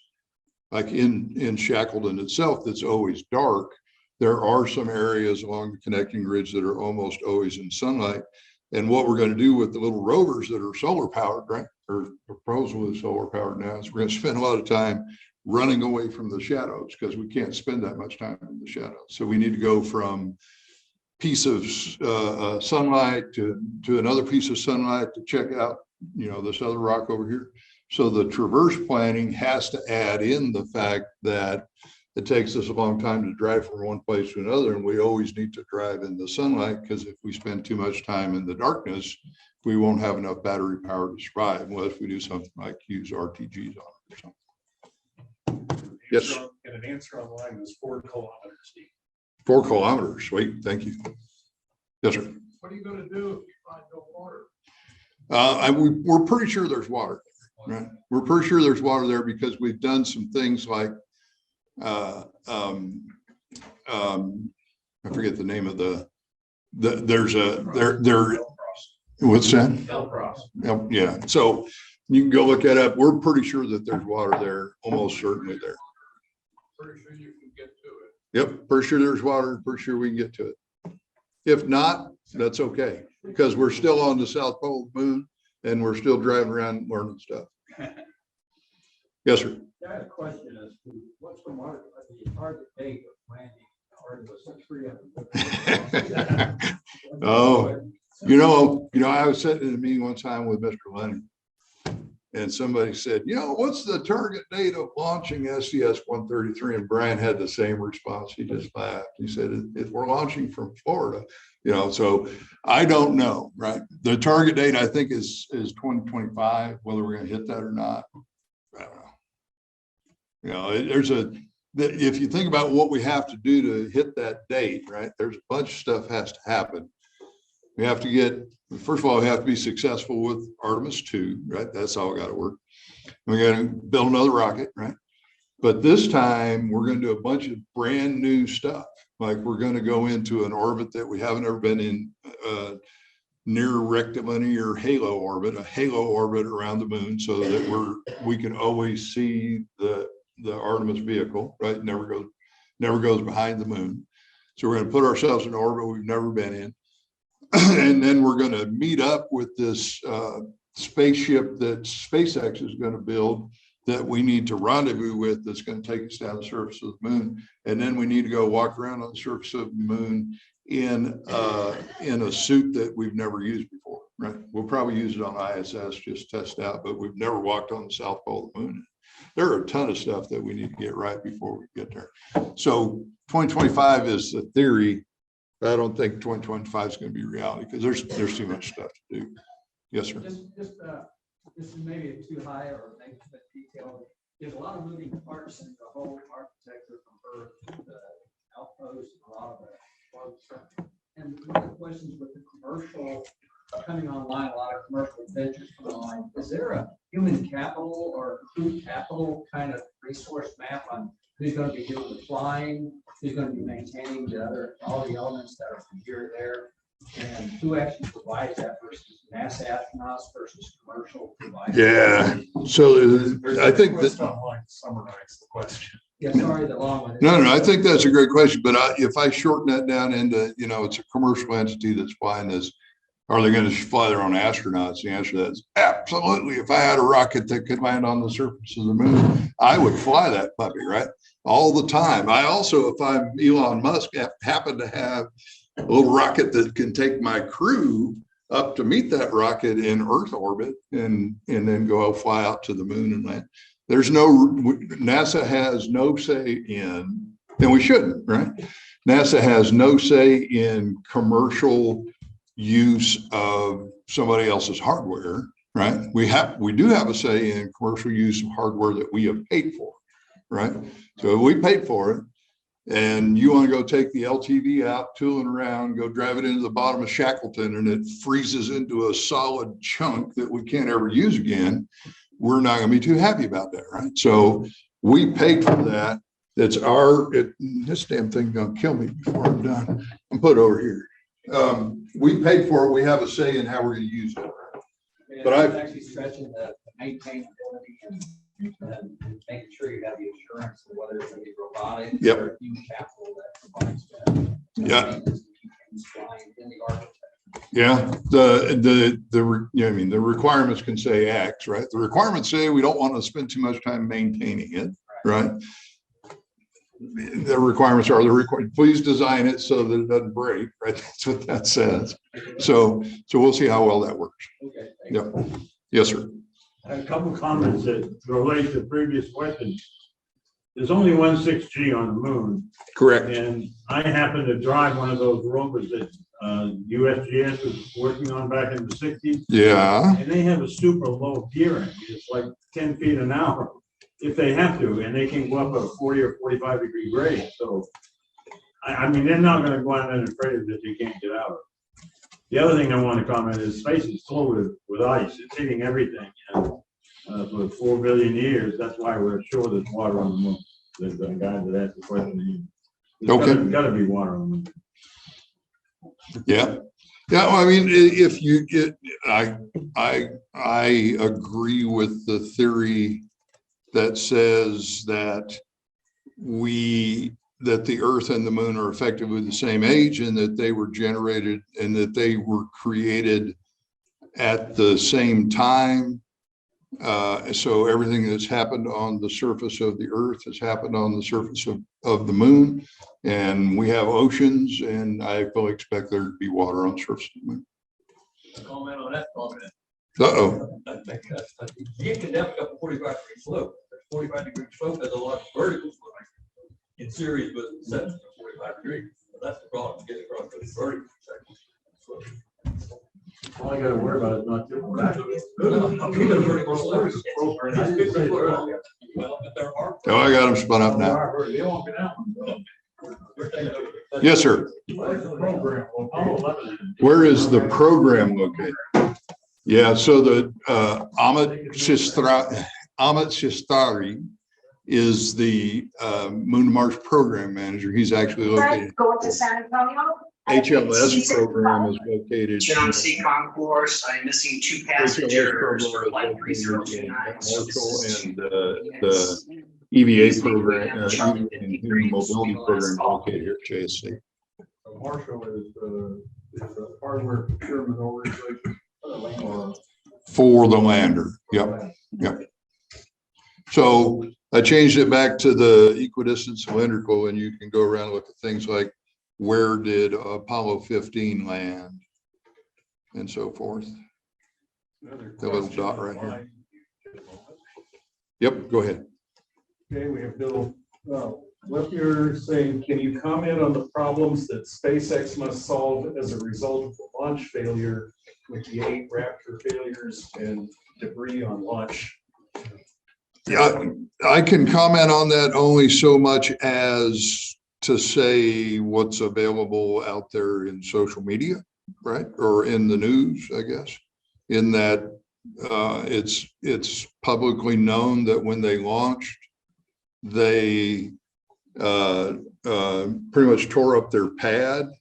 like in Shackleton itself that's always dark. There are some areas along the connecting ridge that are almost always in sunlight. And what we're going to do with the little rovers that are solar powered, right, or supposedly solar powered now, is we're going to spend a lot of time running away from the shadows because we can't spend that much time in the shadows. So we need to go from piece of sunlight to another piece of sunlight to check out, you know, this other rock over here. So the traverse planning has to add in the fact that it takes us a long time to drive from one place to another, and we always need to drive in the sunlight, because if we spend too much time in the darkness, we won't have enough battery power to survive unless we do something like use RTGs on it or something. Yes. And an answer online is 4 kilometers deep. 4 kilometers, sweet, thank you. Yes, sir. What are you gonna do if you find no water? We're pretty sure there's water, right? We're pretty sure there's water there because we've done some things like, I forget the name of what's that? Yeah, so you can go look that up. We're pretty sure that there's water there, almost certainly there. Pretty sure you can get to it. Yep, pretty sure there's water, pretty sure we can get to it. If not, that's okay, because we're still on the South Pole of the moon and we're still driving around learning stuff. Yes, sir. I have a question as to what's the target date of landing Artemis 300? Oh, you know, I was sitting in a meeting one time with Mr. Lenny, and somebody said, what's the target date of launching SCS-133? And Brian had the same response. He just laughed. He said, if we're launching from Florida, so I don't know, right? The target date, I think, is 2025. Whether we're going to hit that or not, I don't know. If you think about what we have to do to hit that date, right? There's a bunch of stuff has to happen. We have to first of all, we have to be successful with Artemis 2, right? That's all got to work. We got to build another rocket, right? But this time we're going to do a bunch of brand new stuff. Like we're going to go into an orbit that we haven't ever been in, near rectilinear halo orbit, a halo orbit around the moon, so that we can always see the Artemis vehicle, right? Never goes behind the moon. So we're going to put ourselves in orbit we've never been in. And then we're going to meet up with this spaceship that SpaceX is going to build that we need to rendezvous with, that's going to take us down the surface of the moon. And then we need to go walk around on the surface of the moon in a suit that we've never used before, right? We'll probably use it on ISS, just test out, but we've never walked on the south pole of the moon. There are a ton of stuff that we need to get right before we get there. So 2025 is the theory. I don't think 2025 is going to be reality, because there's too much stuff to do. Yes, sir. This is maybe too high or maybe a bit detailed. There's a lot of moving parts in the whole architecture from Earth, the outposts, and a lot of the stuff. And one of the questions with the commercial coming online, a lot of commercial ventures coming online, is there a human capital or crew capital kind of resource map on who's going to be doing the flying, who's going to be maintaining all the elements that are from here to there, and who actually provides that versus NASA astronauts versus commercial providers? Yeah. So I think that online summarize the question. Yeah, sorry, the long one. No, I think that's a great question. But if I shorten that down into, it's a commercial entity that's flying this, are they going to fly their own astronauts? The answer to that is absolutely. If I had a rocket that could land on the surface of the moon, I would fly that puppy, right? All the time. I also, if I'm Elon Musk, happen to have a little rocket that can take my crew up to meet that rocket in Earth orbit and then go fly out to the moon and land. NASA has no say in, and we shouldn't, right? NASA has no say in commercial use of somebody else's hardware, right? We do have a say in commercial use of hardware that we have paid for, right? So we paid for it, and you want to go take the LTV out, tooling around, go drive it into the bottom of Shackleton, and it freezes into a solid chunk that we can't ever use again, we're not going to be too happy about that, right? So we paid for that. That's this damn thing gonna kill me before I'm done. I'm put over here. We paid for it. We have a say in how we're going to use it. Yeah, But I'm actually stretching the maintainability and making sure you have the assurance of whether it's going to be robotic Yep. or human capital that provides that. Yeah. In the architecture. Yeah, the requirements can say X, right? The requirements say we don't want to spend too much time maintaining it, right? The requirements are please design it so that it doesn't break, right? That's what that says. So we'll see how well that works. Okay. Yep. Yes, sir. A couple comments that relate to previous questions. There's only one 6G on the moon. Correct. And I happen to drive one of those rovers that USGS was working on back in the 60s. Yeah. And they have a super low gear range. It's like 10 feet an hour if they have to, and they can go up a 40 or 45 degree grade. So, I mean, they're not going to go out there and afraid that they can't get out of. The other thing I want to comment is space is full with ice. It's hitting everything. And, for 4 billion years, that's why we're sure there's water on the moon. There's a guy that asked the question. There's got to be water on the moon. Yeah. Yeah. Well, I mean, if you get, I agree with the theory that says that the Earth and the moon are effectively the same age, and that they were generated and that they were created at the same time. So everything that's happened on the surface of the Earth has happened on the surface of the moon, and we have oceans, and I fully expect there to be water on the surface of the moon. Comment on that comment. Uh-oh. You can have up a 45-degree slope. 45-degree slope has a lot of vertical slope. In series with 45 degrees. So that's the problem, get across those vertical sections. All I gotta worry about is not too back. You got a vertical slope. Well, but there are. Oh, I got them spun up now. They won't be down. Yes, sir. Where's the program? Apollo 11. Where is the program located? Yeah, so the Amit Shistari is the Moon to Mars program manager. He's actually located. Going to San Antonio. HLS program is located. General C concourse, I'm missing 2 passengers for flight 3029. And the EVA program, Human Mobility Program is located here at JSC. Marshall is the hardware procurement organization. For the lander. Yep, yep. So I changed it back to the equidistant cylindrical, and you can go around and look at things like where did Apollo 15 land and so forth. The little dot right here. Yep, go ahead. Okay, we have Bill. What you're saying, can you comment on the problems that SpaceX must solve as a result of the launch failure with the 8 Raptor failures and debris on launch? Yeah, I can comment on that only so much as to say what's available out there in social media, right? Or in the news, I guess, in that it's publicly known that when they launched, they pretty much tore up their pad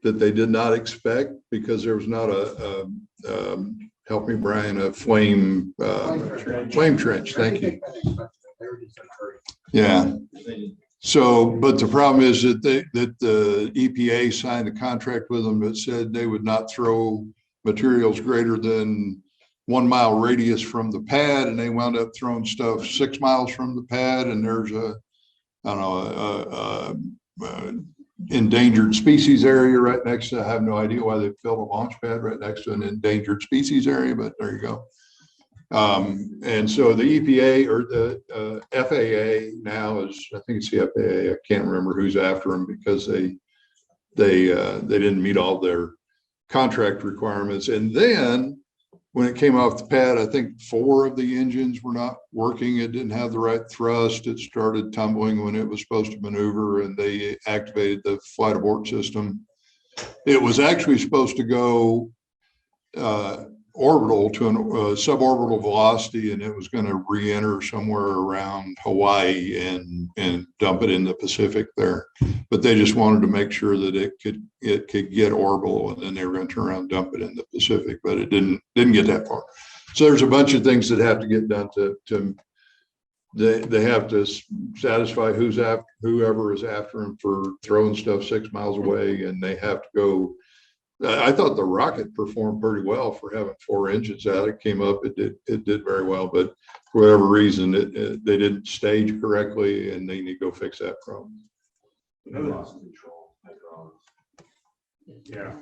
that they did not expect because there was not a help me, Brian, a flame trench. Thank you. Yeah. So, but the problem is that the EPA signed a contract with them that said they would not throw materials greater than 1 mile radius from the pad, and they wound up throwing stuff 6 miles from the pad, and there's endangered species area right next to. I have no idea why they built a launch pad right next to an endangered species area, but there you go. And so the EPA or the FAA now is, I think it's the FAA. I can't remember who's after them because they didn't meet all their contract requirements. And then when it came off the pad, I think 4 of the engines were not working. It didn't have the right thrust. It started tumbling when it was supposed to maneuver, and they activated the flight abort system. It was actually supposed to go orbital to a suborbital velocity, and it was going to re-enter somewhere around Hawaii and dump it in the Pacific there. But they just wanted to make sure that it could get orbital, and then they were going to turn around and dump it in the Pacific, but it didn't get that far. So there's a bunch of things that have to get done to they have to satisfy whoever is after them for throwing stuff 6 miles away, and they have to go. I thought the rocket performed pretty well for having 4 engines out. It came up, it did very well, but for whatever reason, they didn't stage correctly, and they need to go fix that problem. Yeah.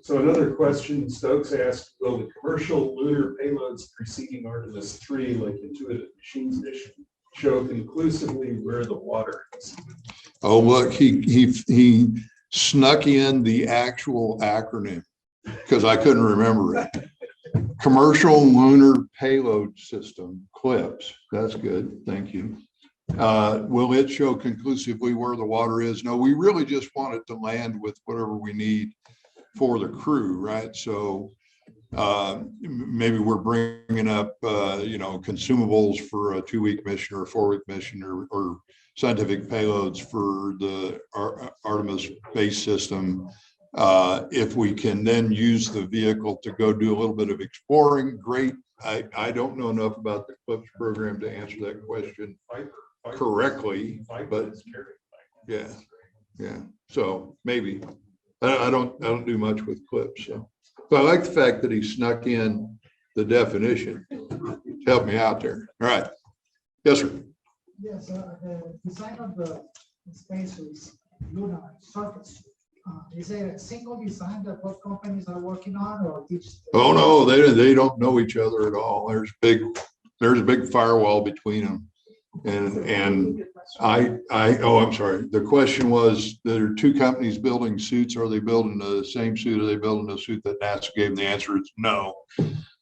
So another question Stokes asked, will the commercial lunar payloads preceding Artemis 3, like Intuitive Machines mission, show conclusively where the water is? Oh, look, he snuck in the actual acronym because I couldn't remember it. Commercial Lunar Payload System, CLIPS. That's good. Thank you. Will it show conclusively where the water is? No, we really just want it to land with whatever we need for the crew, right? So maybe we're bringing up, consumables for a 2-week mission or a 4-week mission or scientific payloads for the Artemis base system. If we can then use the vehicle to go do a little bit of exploring, great. I don't know enough about the CLIPS program to answer that question correctly, but yeah. So maybe I don't do much with CLIPS. So I like the fact that he snuck in the definition to help me out there. All right. Yes, sir. Yes, the design of the space is Lunar Surface. Is it a single design that both companies are working on, or each? Oh, no, they don't know each other at all. There's a big firewall between them. And I'm sorry. The question was, there are two companies building suits. Are they building the same suit? Are they building a suit that NASA gave them? The answer is no.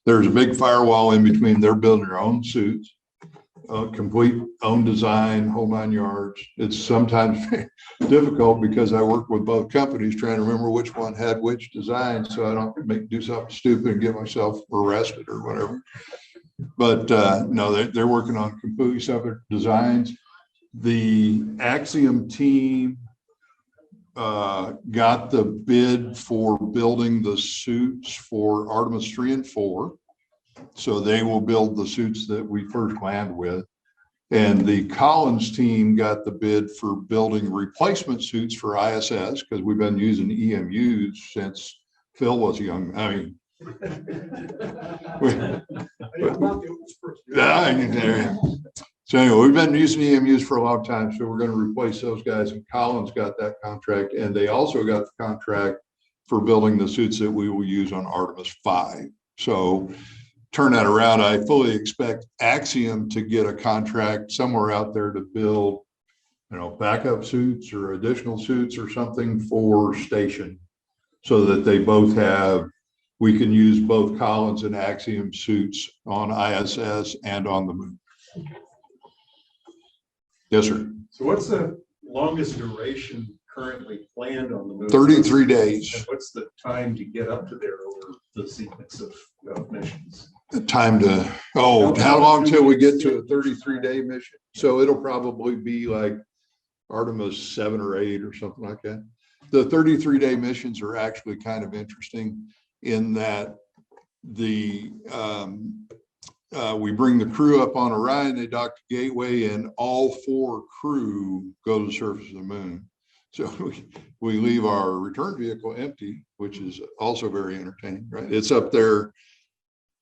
There's a big firewall in between. They're building their own suits, complete own design, whole 9 yards. It's sometimes difficult because I work with both companies trying to remember which one had which design, so I don't do something stupid and get myself arrested or whatever. But no, they're working on completely separate designs. The Axiom team got the bid for building the suits for Artemis 3 and 4. So they will build the suits that we first land with. And the Collins team got the bid for building replacement suits for ISS, because we've been using EMUs since Phil was young. I mean, so anyway, we've been using EMUs for a long time, so we're going to replace those guys. And Collins got that contract, and they also got the contract for building the suits that we will use on Artemis 5. So turn that around, I fully expect Axiom to get a contract somewhere out there to build, backup suits or additional suits or something for station, so that they both have. We can use both Collins and Axiom suits on ISS and on the moon. Yes, sir. So what's the longest duration currently planned on the moon? 33 days. And what's the time to get up to there over the sequence of missions? The time to, how long till we get to a 33-day mission? So it'll probably be like Artemis 7 or 8 or something like that. The 33-day missions are actually kind of interesting in that we bring the crew up on Orion, they dock to Gateway, and all 4 crew go to the surface of the moon. So we leave our return vehicle empty, which is also very entertaining, right? It's up there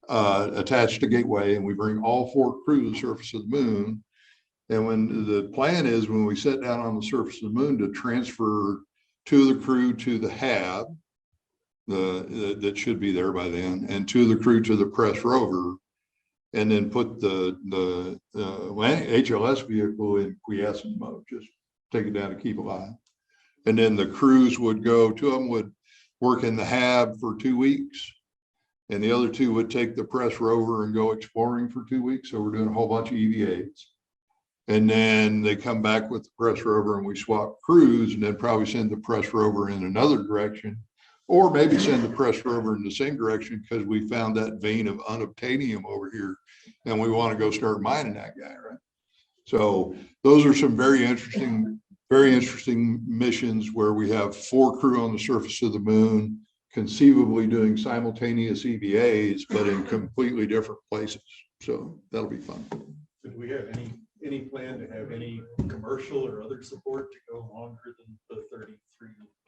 attached to Gateway, and we bring all 4 crew to the surface of the moon. And when the plan is, when we sit down on the surface of the moon, to transfer 2 of the crew to the HAB, that should be there by then, and 2 of the crew to the press rover, and then put the HLS vehicle in quiescent mode, just take it down to keep alive. And then the crews would go, 2 of them would work in the HAB for 2 weeks, and the other 2 would take the press rover and go exploring for 2 weeks. So we're doing a whole bunch of EVAs. And then they come back with the press rover, and we swap crews, and then probably send the press rover in another direction, or maybe send the press rover in the same direction because we found that vein of unobtainium over here and we want to go start mining that guy, right? So those are some very interesting missions where we have 4 crew on the surface of the moon, conceivably doing simultaneous EVAs, but in completely different places. So that'll be fun. Do we have any plan to have any commercial or other support to go longer than the 33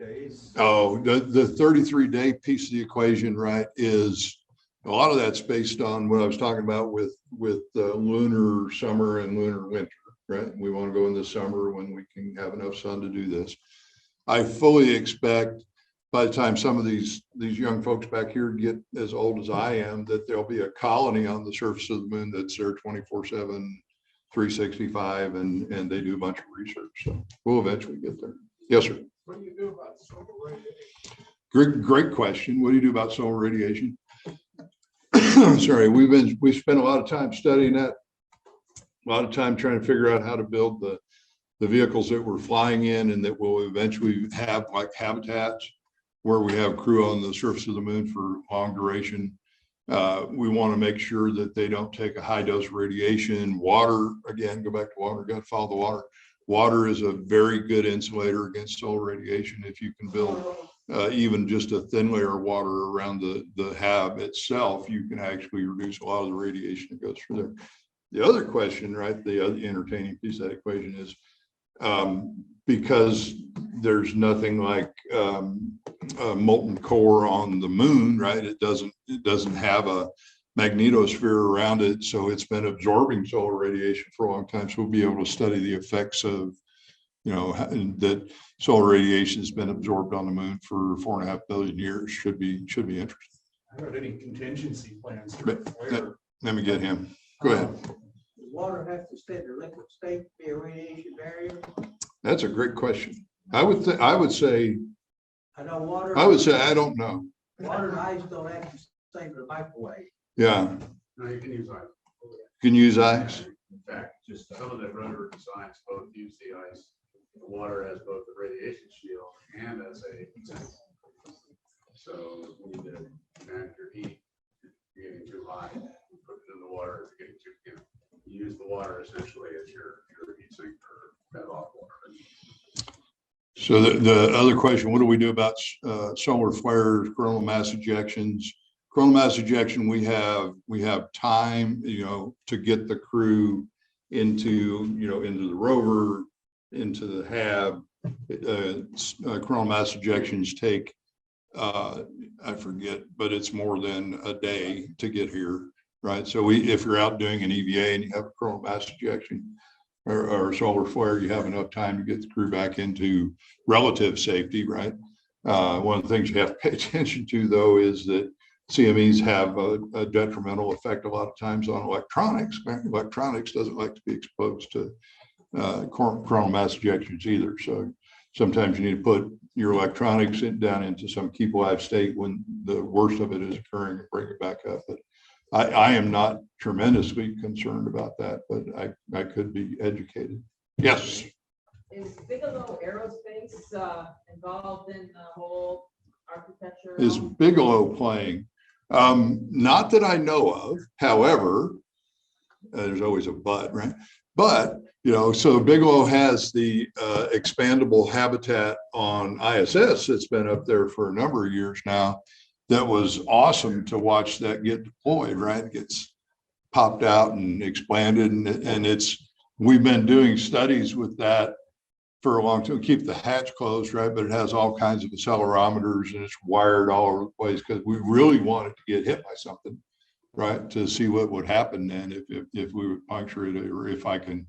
days? Oh, the 33-day piece of the equation, right, is a lot of that's based on what I was talking about with lunar summer and lunar winter, right? We want to go in the summer when we can have enough sun to do this. I fully expect by the time some of these young folks back here get as old as I am, that there'll be a colony on the surface of the moon that's there 24/7, 365, and they do a bunch of research. So we'll eventually get there. Yes, sir. What do you do about solar radiation? Great question. What do you do about solar radiation? Sorry, we've spent a lot of time studying that, a lot of time trying to figure out how to build the vehicles that we're flying in and that will eventually have like habitats where we have crew on the surface of the moon for long duration. We want to make sure that they don't take a high dose radiation. Water, again, go back to water, got to follow the water. Water is a very good insulator against solar radiation. If you can build even just a thin layer of water around the HAB itself, you can actually reduce a lot of the radiation that goes through there. The other question, right, the other entertaining piece of that equation is because there's nothing like a molten core on the moon, right? It doesn't have a magnetosphere around it, so it's been absorbing solar radiation for a long time. So we'll be able to study the effects of that solar radiation has been absorbed on the moon for 4.5 billion years should be interesting. I don't have any contingency plans to But flare. let me get him. Go ahead. Does water have to stay in the liquid state to be a radiation barrier? That's a great question. I would say I know water. I don't know. Water and ice don't have to stay in the microwave. Yeah. No, you can use ice. Can use ice. In fact, just some of the rotor designs both use the ice. The water as both the radiation shield and as a sensor. So you need to manage your heat. If you're getting too hot, you put it in the water. If you're getting too, you use the water essentially as your heat sink for that off water. So the other question, what do we do about solar flares, coronal mass ejections? Coronal mass ejection, we have time, to get the crew into the rover, into the hab. Coronal mass ejections take, I forget, but it's more than a day to get here, right? So if you're out doing an EVA and you have a coronal mass ejection, or solar flare, you have enough time to get the crew back into relative safety, right? One of the things you have to pay attention to, though, is that CMEs have a detrimental effect a lot of times on electronics. Electronics doesn't like to be exposed to coronal mass ejections either. So sometimes you need to put your electronics down into some keep alive state when the worst of it is occurring and bring it back up. But I am not tremendously concerned about that, but I could be educated. Yes. Is Bigelow Aerospace involved in the whole architecture? Is Bigelow playing? Not that I know of. However, there's always a but, right? But, so Bigelow has the expandable habitat on ISS that's been up there for a number of years now. That was awesome to watch that get deployed, right? It gets popped out and expanded, and we've been doing studies with that for a long time. Keep the hatch closed, right? But it has all kinds of accelerometers and it's wired all over the place because we really wanted to get hit by something, right? To see what would happen then if we would puncture it, or if I can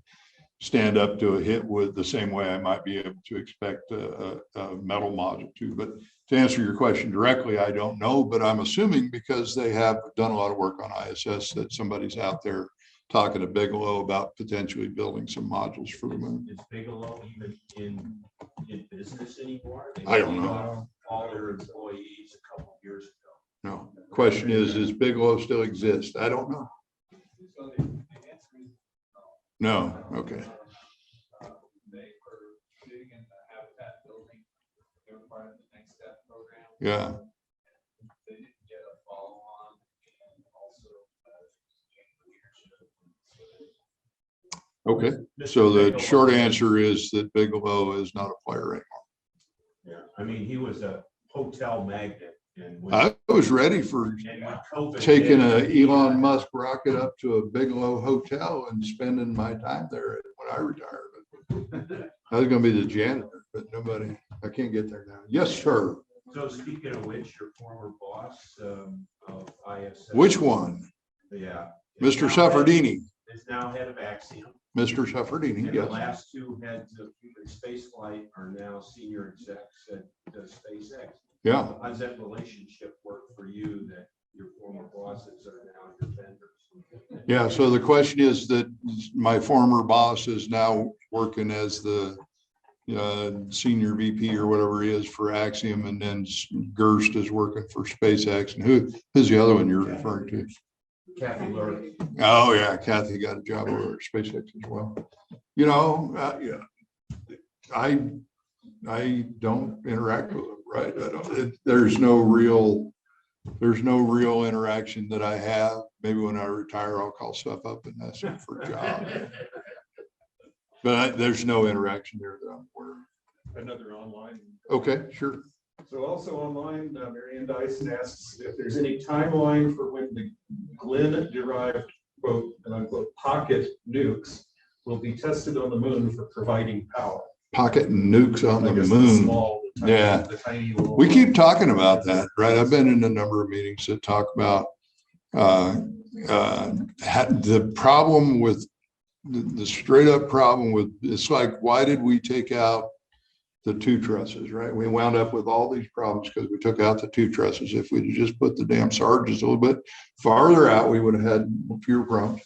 stand up to a hit with the same way I might be able to expect a metal module to. But to answer your question directly, I don't know, but I'm assuming because they have done a lot of work on ISS that somebody's out there talking to Bigelow about potentially building some modules for the moon. Is Bigelow even in business anymore? I don't know. All their employees a couple of years ago. No. Question is Bigelow still exist? I don't know. So the answer is No. Okay. they were sitting in the habitat building. They were part of the Next Step program. Yeah. They didn't get a follow on, and also Okay. So the short answer is that Bigelow is not a player anymore. Yeah, I mean, he was a hotel magnate. And I was ready for COVID taking hit, a Elon Musk rocket up to a Bigelow hotel and spending my time there when I retired. I was going to be the janitor, but I can't get there now. Yes, sir. So speaking of which, your former boss of ISS. Which one? Yeah. Mr. Saffredini. Is now head of Axiom. Mr. Saffredini, And yes. the last two heads of human spaceflight are now senior execs at SpaceX. Yeah. How does that relationship work for you that your former bosses are now your vendors? Yeah, so the question is that my former boss is now working as the senior VP or whatever he is for Axiom, and then Gerst is working for SpaceX. And who's the other one you're referring to? Kathy Lurie. Oh yeah, Kathy got a job over at SpaceX as well. I don't interact with them, right? There's no real interaction that I have. Maybe when I retire, I'll call stuff up and ask them for a job. But there's no interaction there that I'm aware of. another online. Okay, sure. So also online, Marianne Dyson asks if there's any timeline for when the Glenn-derived quote and unquote pocket nukes will be tested on the moon for providing power. Pocket nukes on the I guess moon. small, the tiny, Yeah. the tiny little. We keep talking about that, right? I've been in a number of meetings that talk about the problem with the straight up problem with, it's like, why did we take out the two trusses, right? We wound up with all these problems because we took out the two trusses. If we'd just put the damn sarges a little bit farther out, we would have had fewer problems.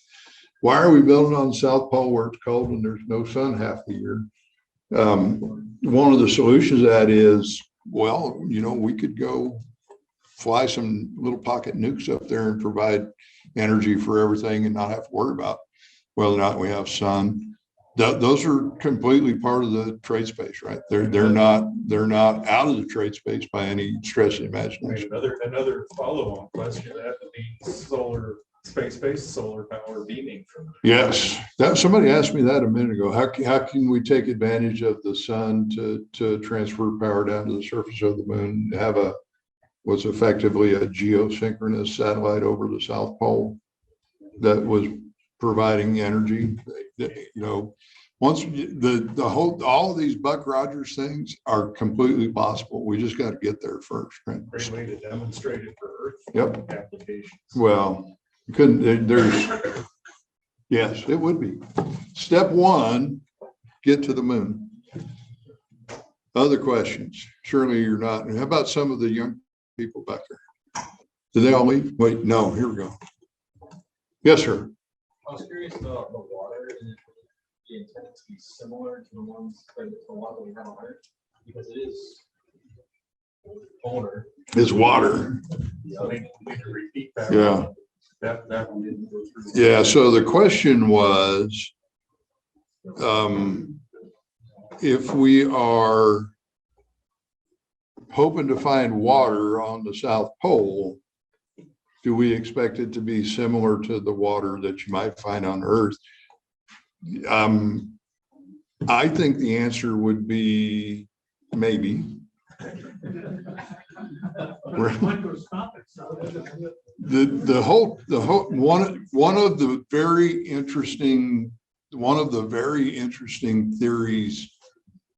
Why are we building on the South Pole where it's cold and there's no sun half the year? One of the solutions to that is, well, you know, we could go fly some little pocket nukes up there and provide energy for everything and not have to worry about whether or not we have sun. Those are completely part of the trade space, right? They're not out of the trade space by any stretch of the imagination. Another follow-on question, that would be solar, space-based solar power beaming from. Yes, that somebody asked me that a minute ago. How can we take advantage of the sun to transfer power down to the surface of the moon, have what's effectively a geosynchronous satellite over the South Pole that was providing energy? You know, once all of these Buck Rogers things are completely possible. We just got to get there first, right? Great way to demonstrate it for Earth. Yep. Applications. Well, you couldn't, yes, it would be. Step one, get to the moon. Other questions? Surely you're not. How about some of the young people back there? Did they all leave? Wait, no, here we go. Yes, sir. I was curious about the water and if the intended to be similar to the ones that the water we have on Earth, because it is older. It's water. So they need to repeat that. Yeah. That one didn't go through. Yeah. So the question was, if we are hoping to find water on the South Pole, do we expect it to be similar to the water that you might find on Earth? I think the answer would be maybe. The whole one of the very interesting theories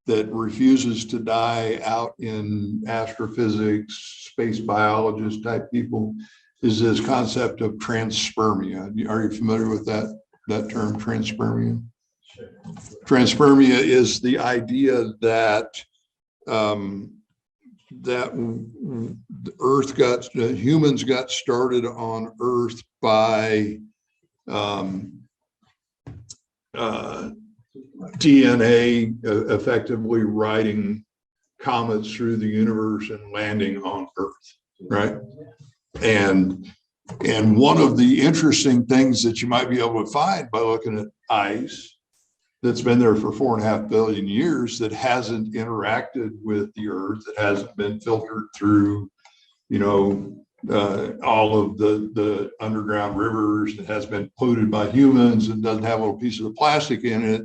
that refuses to die out in astrophysics, space biologist type people, is this concept of transpermia. Are you familiar with that term, transpermia? Sure. Transpermia is the idea that humans got started on Earth by DNA effectively riding comets through the universe and landing on Earth, right? And one of the interesting things that you might be able to find by looking at ice that's been there for 4.5 billion years that hasn't interacted with the Earth, that hasn't been filtered through, you know, all of the underground rivers, that has been polluted by humans and doesn't have a little piece of the plastic in it,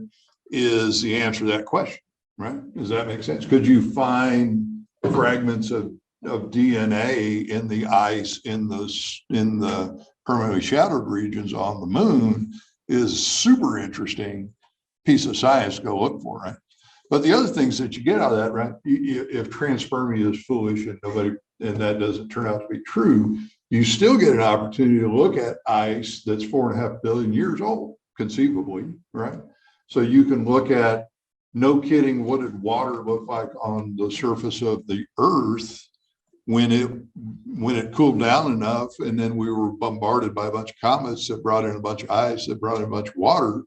is the answer to that question, right? Does that make sense? Could you find fragments of DNA in the ice in the permanently shadowed regions on the moon? Is super interesting piece of science to go look for, right? But the other things that you get out of that, right? If transpermia is foolish and that doesn't turn out to be true, you still get an opportunity to look at ice that's 4.5 billion years old, conceivably, right? So you can look at, no kidding, what did water look like on the surface of the Earth when it cooled down enough, and then we were bombarded by a bunch of comets that brought in a bunch of ice, that brought in a bunch of water.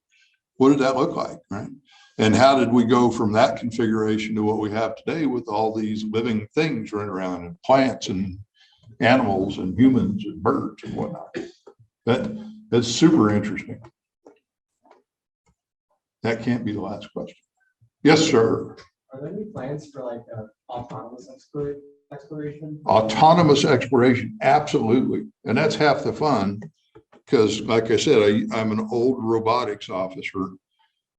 What did that look like, right? And how did we go from that configuration to what we have today with all these living things running around, and plants and animals and humans and birds and whatnot? That's super interesting. That can't be the last question. Yes, sir. Are there any plans for like autonomous exploration? Autonomous exploration, absolutely. And that's half the fun, because like I said, I'm an old robotics officer.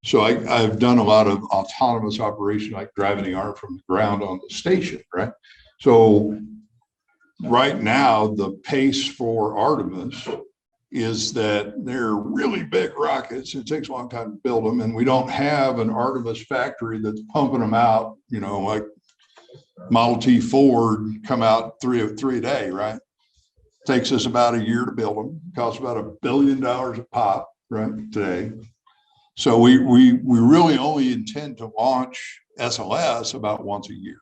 So I've done a lot of autonomous operation, like driving the arm from the ground on the station, right? So right now, the pace for Artemis is that they're really big rockets. It takes a long time to build them, and we don't have an Artemis factory that's pumping them out, you know, like Model T Ford come out three a day, right? Takes us about a year to build them. Costs about $1 billion a pop, right, today. So we really only intend to launch SLS about once a year,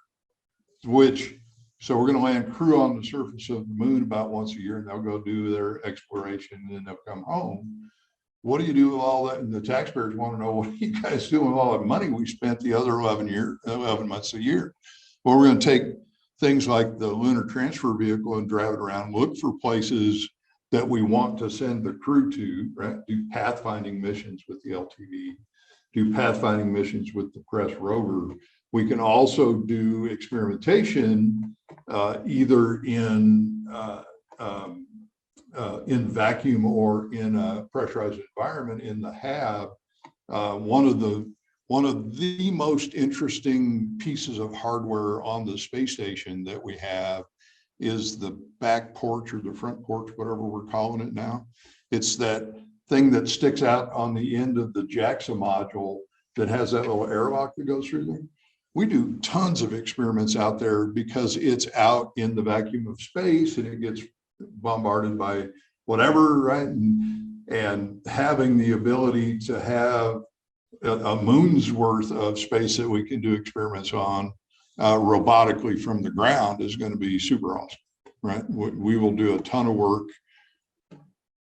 so we're going to land crew on the surface of the moon about once a year, and they'll go do their exploration, and then they'll come home. What do you do with all that? And the taxpayers want to know, what are you guys doing with all that money we spent the other 11 months a year? Well, we're going to take things like the lunar transfer vehicle and drive it around, look for places that we want to send the crew to, right? Do pathfinding missions with the LTV, do pathfinding missions with the Press rover. We can also do experimentation either in vacuum or in a pressurized environment in the HAB. One of the most interesting pieces of hardware on the space station that we have is the back porch or the front porch, whatever we're calling it now. It's that thing that sticks out on the end of the JAXA module that has that little airlock that goes through there. We do tons of experiments out there because it's out in the vacuum of space and it gets bombarded by whatever, right? And having the ability to have a moon's worth of space that we can do experiments on robotically from the ground is going to be super awesome, right? We will do a ton of work.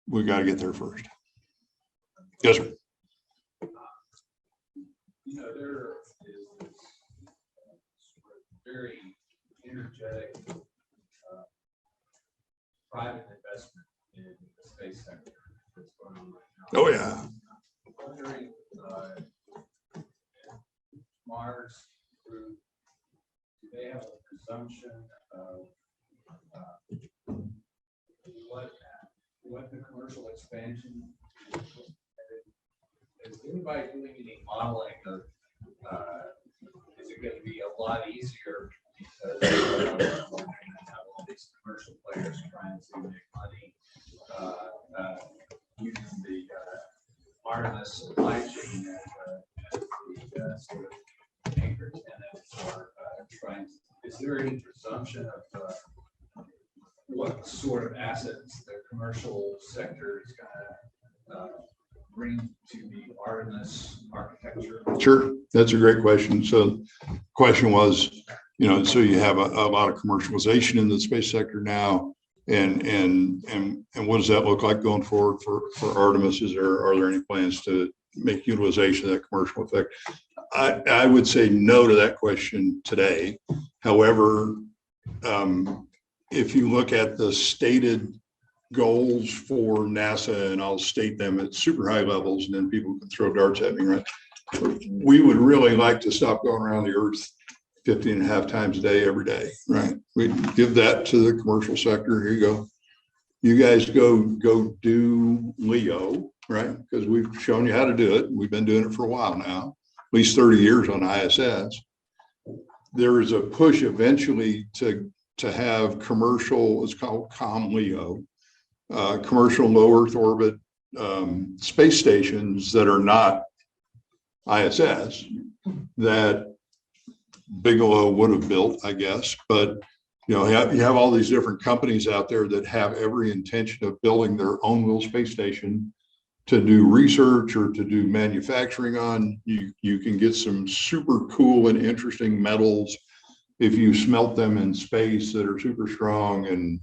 We got to get there first. Yes, sir. There is this very energetic private investment in the space sector that's going on right now. Oh, yeah. I'm wondering, Mars crew, do they have a presumption of what the commercial expansion is? Is anybody doing any modeling of, is it going to be a lot easier because we're going to have all these commercial players trying to make money using the Artemis supply chain as the sort of anchor tenant, or is there any presumption of what sort of assets the commercial sector is going to bring to the Artemis architecture? Sure, that's a great question. So the question was, so you have a lot of commercialization in the space sector now, and what does that look like going forward for Artemis? Are there any plans to make utilization of that commercial effect? I would say no to that question today. However, if you look at the stated goals for NASA, and I'll state them at super high levels, and then people can throw darts at me, right? We would really like to stop going around the Earth 15.5 times a day, every day, right? We give that to the commercial sector. Here you go. You guys go do LEO, right? Because we've shown you how to do it. We've been doing it for a while now, at least 30 years on ISS. There is a push eventually to have commercial, it's called COM-LEO, commercial low Earth orbit space stations that are not ISS that Bigelow would have built, I guess. But you have all these different companies out there that have every intention of building their own little space station to do research or to do manufacturing on. You can get some super cool and interesting metals if you smelt them in space that are super strong, and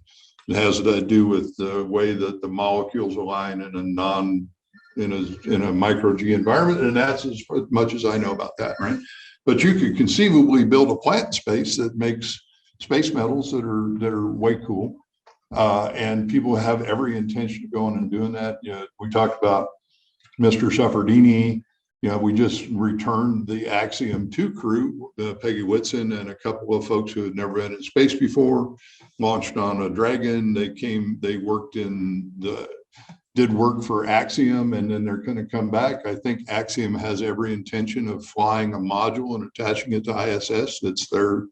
it has to do with the way that the molecules align in a micro G environment, and that's as much as I know about that, right? But you could conceivably build a plant in space that makes space metals that are way cool, and people have every intention of going and doing that. We talked about Mr. Suffredini. We just returned the Axiom 2 crew, Peggy Whitson and a couple of folks who had never been in space before, launched on a Dragon. They worked did work for Axiom, and then they're going to come back. I think Axiom has every intention of flying a module and attaching it to ISS. That's their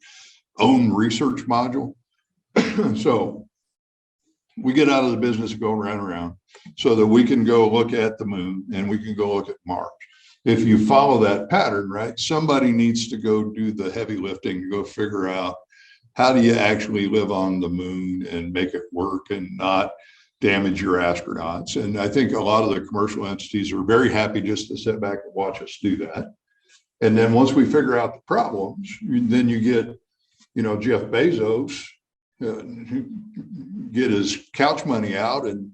own research module. So we get out of the business of going around so that we can go look at the moon and we can go look at Mars. If you follow that pattern, right, somebody needs to go do the heavy lifting to go figure out how do you actually live on the moon and make it work and not damage your astronauts. And I think a lot of the commercial entities are very happy just to sit back and watch us do that. And then once we figure out the problems, then you get, Jeff Bezos get his couch money out and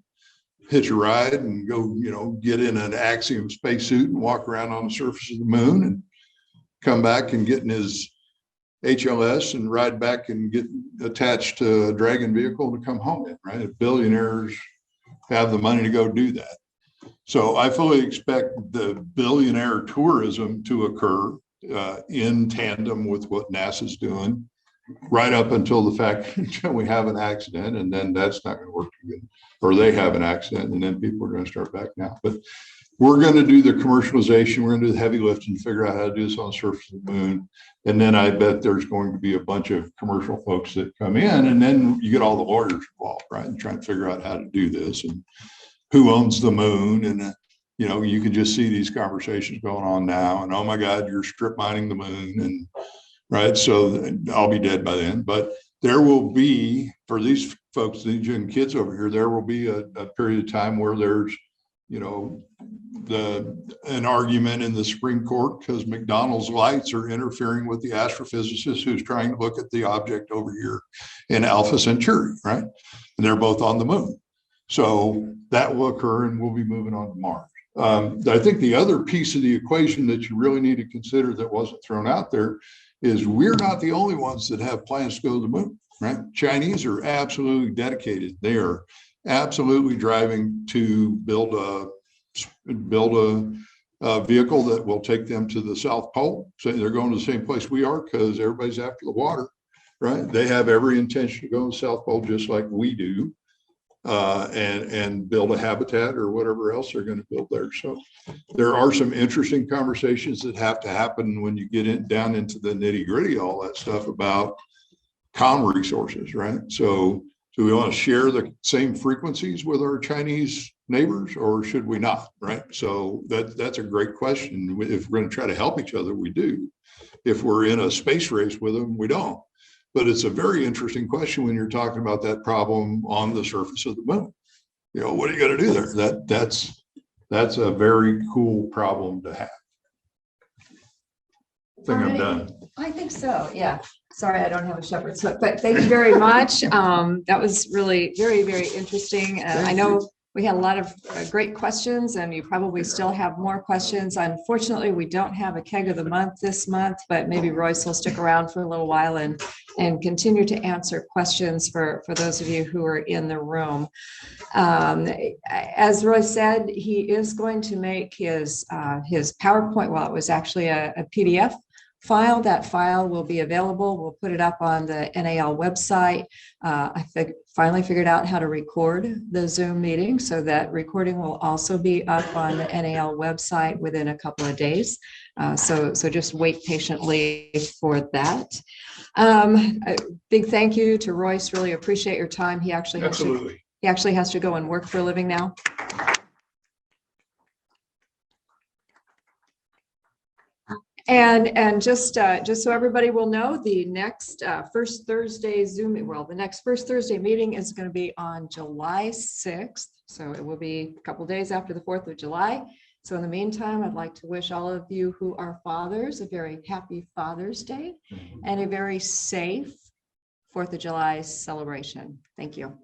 hitch a ride and go, get in an Axiom spacesuit and walk around on the surface of the moon and come back and get in his HLS and ride back and get attached to a Dragon vehicle to come home in, right? Billionaires have the money to go do that. So I fully expect the billionaire tourism to occur in tandem with what NASA's doing, right up until the fact that we have an accident, and then that's not going to work too good, or they have an accident, and then people are going to start backing out. But we're going to do the commercialization, we're going to do the heavy lifting, figure out how to do this on the surface of the moon, and then I bet there's going to be a bunch of commercial folks that come in, and then you get all the lawyers involved, right, and trying to figure out how to do this and who owns the moon. And you can just see these conversations going on now, and oh my God, you're strip mining the moon, and right, so I'll be dead by then. But there will be, for these folks, these young kids over here, there will be a period of time where there's an argument in the Supreme Court because McDonald's lights are interfering with the astrophysicist who's trying to look at the object over here in Alpha Centauri, right? And they're both on the moon. So that will occur, and we'll be moving on to Mars. I think the other piece of the equation that you really need to consider that wasn't thrown out there is we're not the only ones that have plans to go to the moon, right? Chinese are absolutely dedicated. They are absolutely driving to build a vehicle that will take them to the South Pole. So they're going to the same place we are because everybody's after the water, right? They have every intention to go to the South Pole just like we do, and build a habitat or whatever else they're going to build there. So there are some interesting conversations that have to happen when you get down into the nitty gritty, all that stuff about comm resources, right? So do we want to share the same frequencies with our Chinese neighbors, or should we not, right? So that's a great question. If we're going to try to help each other, we do. If we're in a space race with them, we don't. But it's a very interesting question when you're talking about that problem on the surface of the moon. What are you going to do there? That's a very cool problem to have. I think I'm done. I think so, yeah. Sorry, I don't have a shepherd's hook, but thank you very much. That was really very, very interesting. I know we had a lot of great questions, and you probably still have more questions. Unfortunately, we don't have a keg of the month this month, but maybe Royce will stick around for a little while and continue to answer questions for those of you who are in the room. As Royce said, he is going to make his PowerPoint, well, it was actually a PDF file. That file will be available. We'll put it up on the NAL website. I finally figured out how to record the Zoom meeting, so that recording will also be up on the NAL website within a couple of days. So just wait patiently for that. A big thank you to Royce. Really appreciate your time. He actually has to go and work for a living now. And just so everybody will know, the next first Thursday the next first Thursday meeting is going to be on July 6th. So it will be a couple days after the 4th of July. So in the meantime, I'd like to wish all of you who are fathers a very happy Father's Day and a very safe 4th of July celebration. Thank you.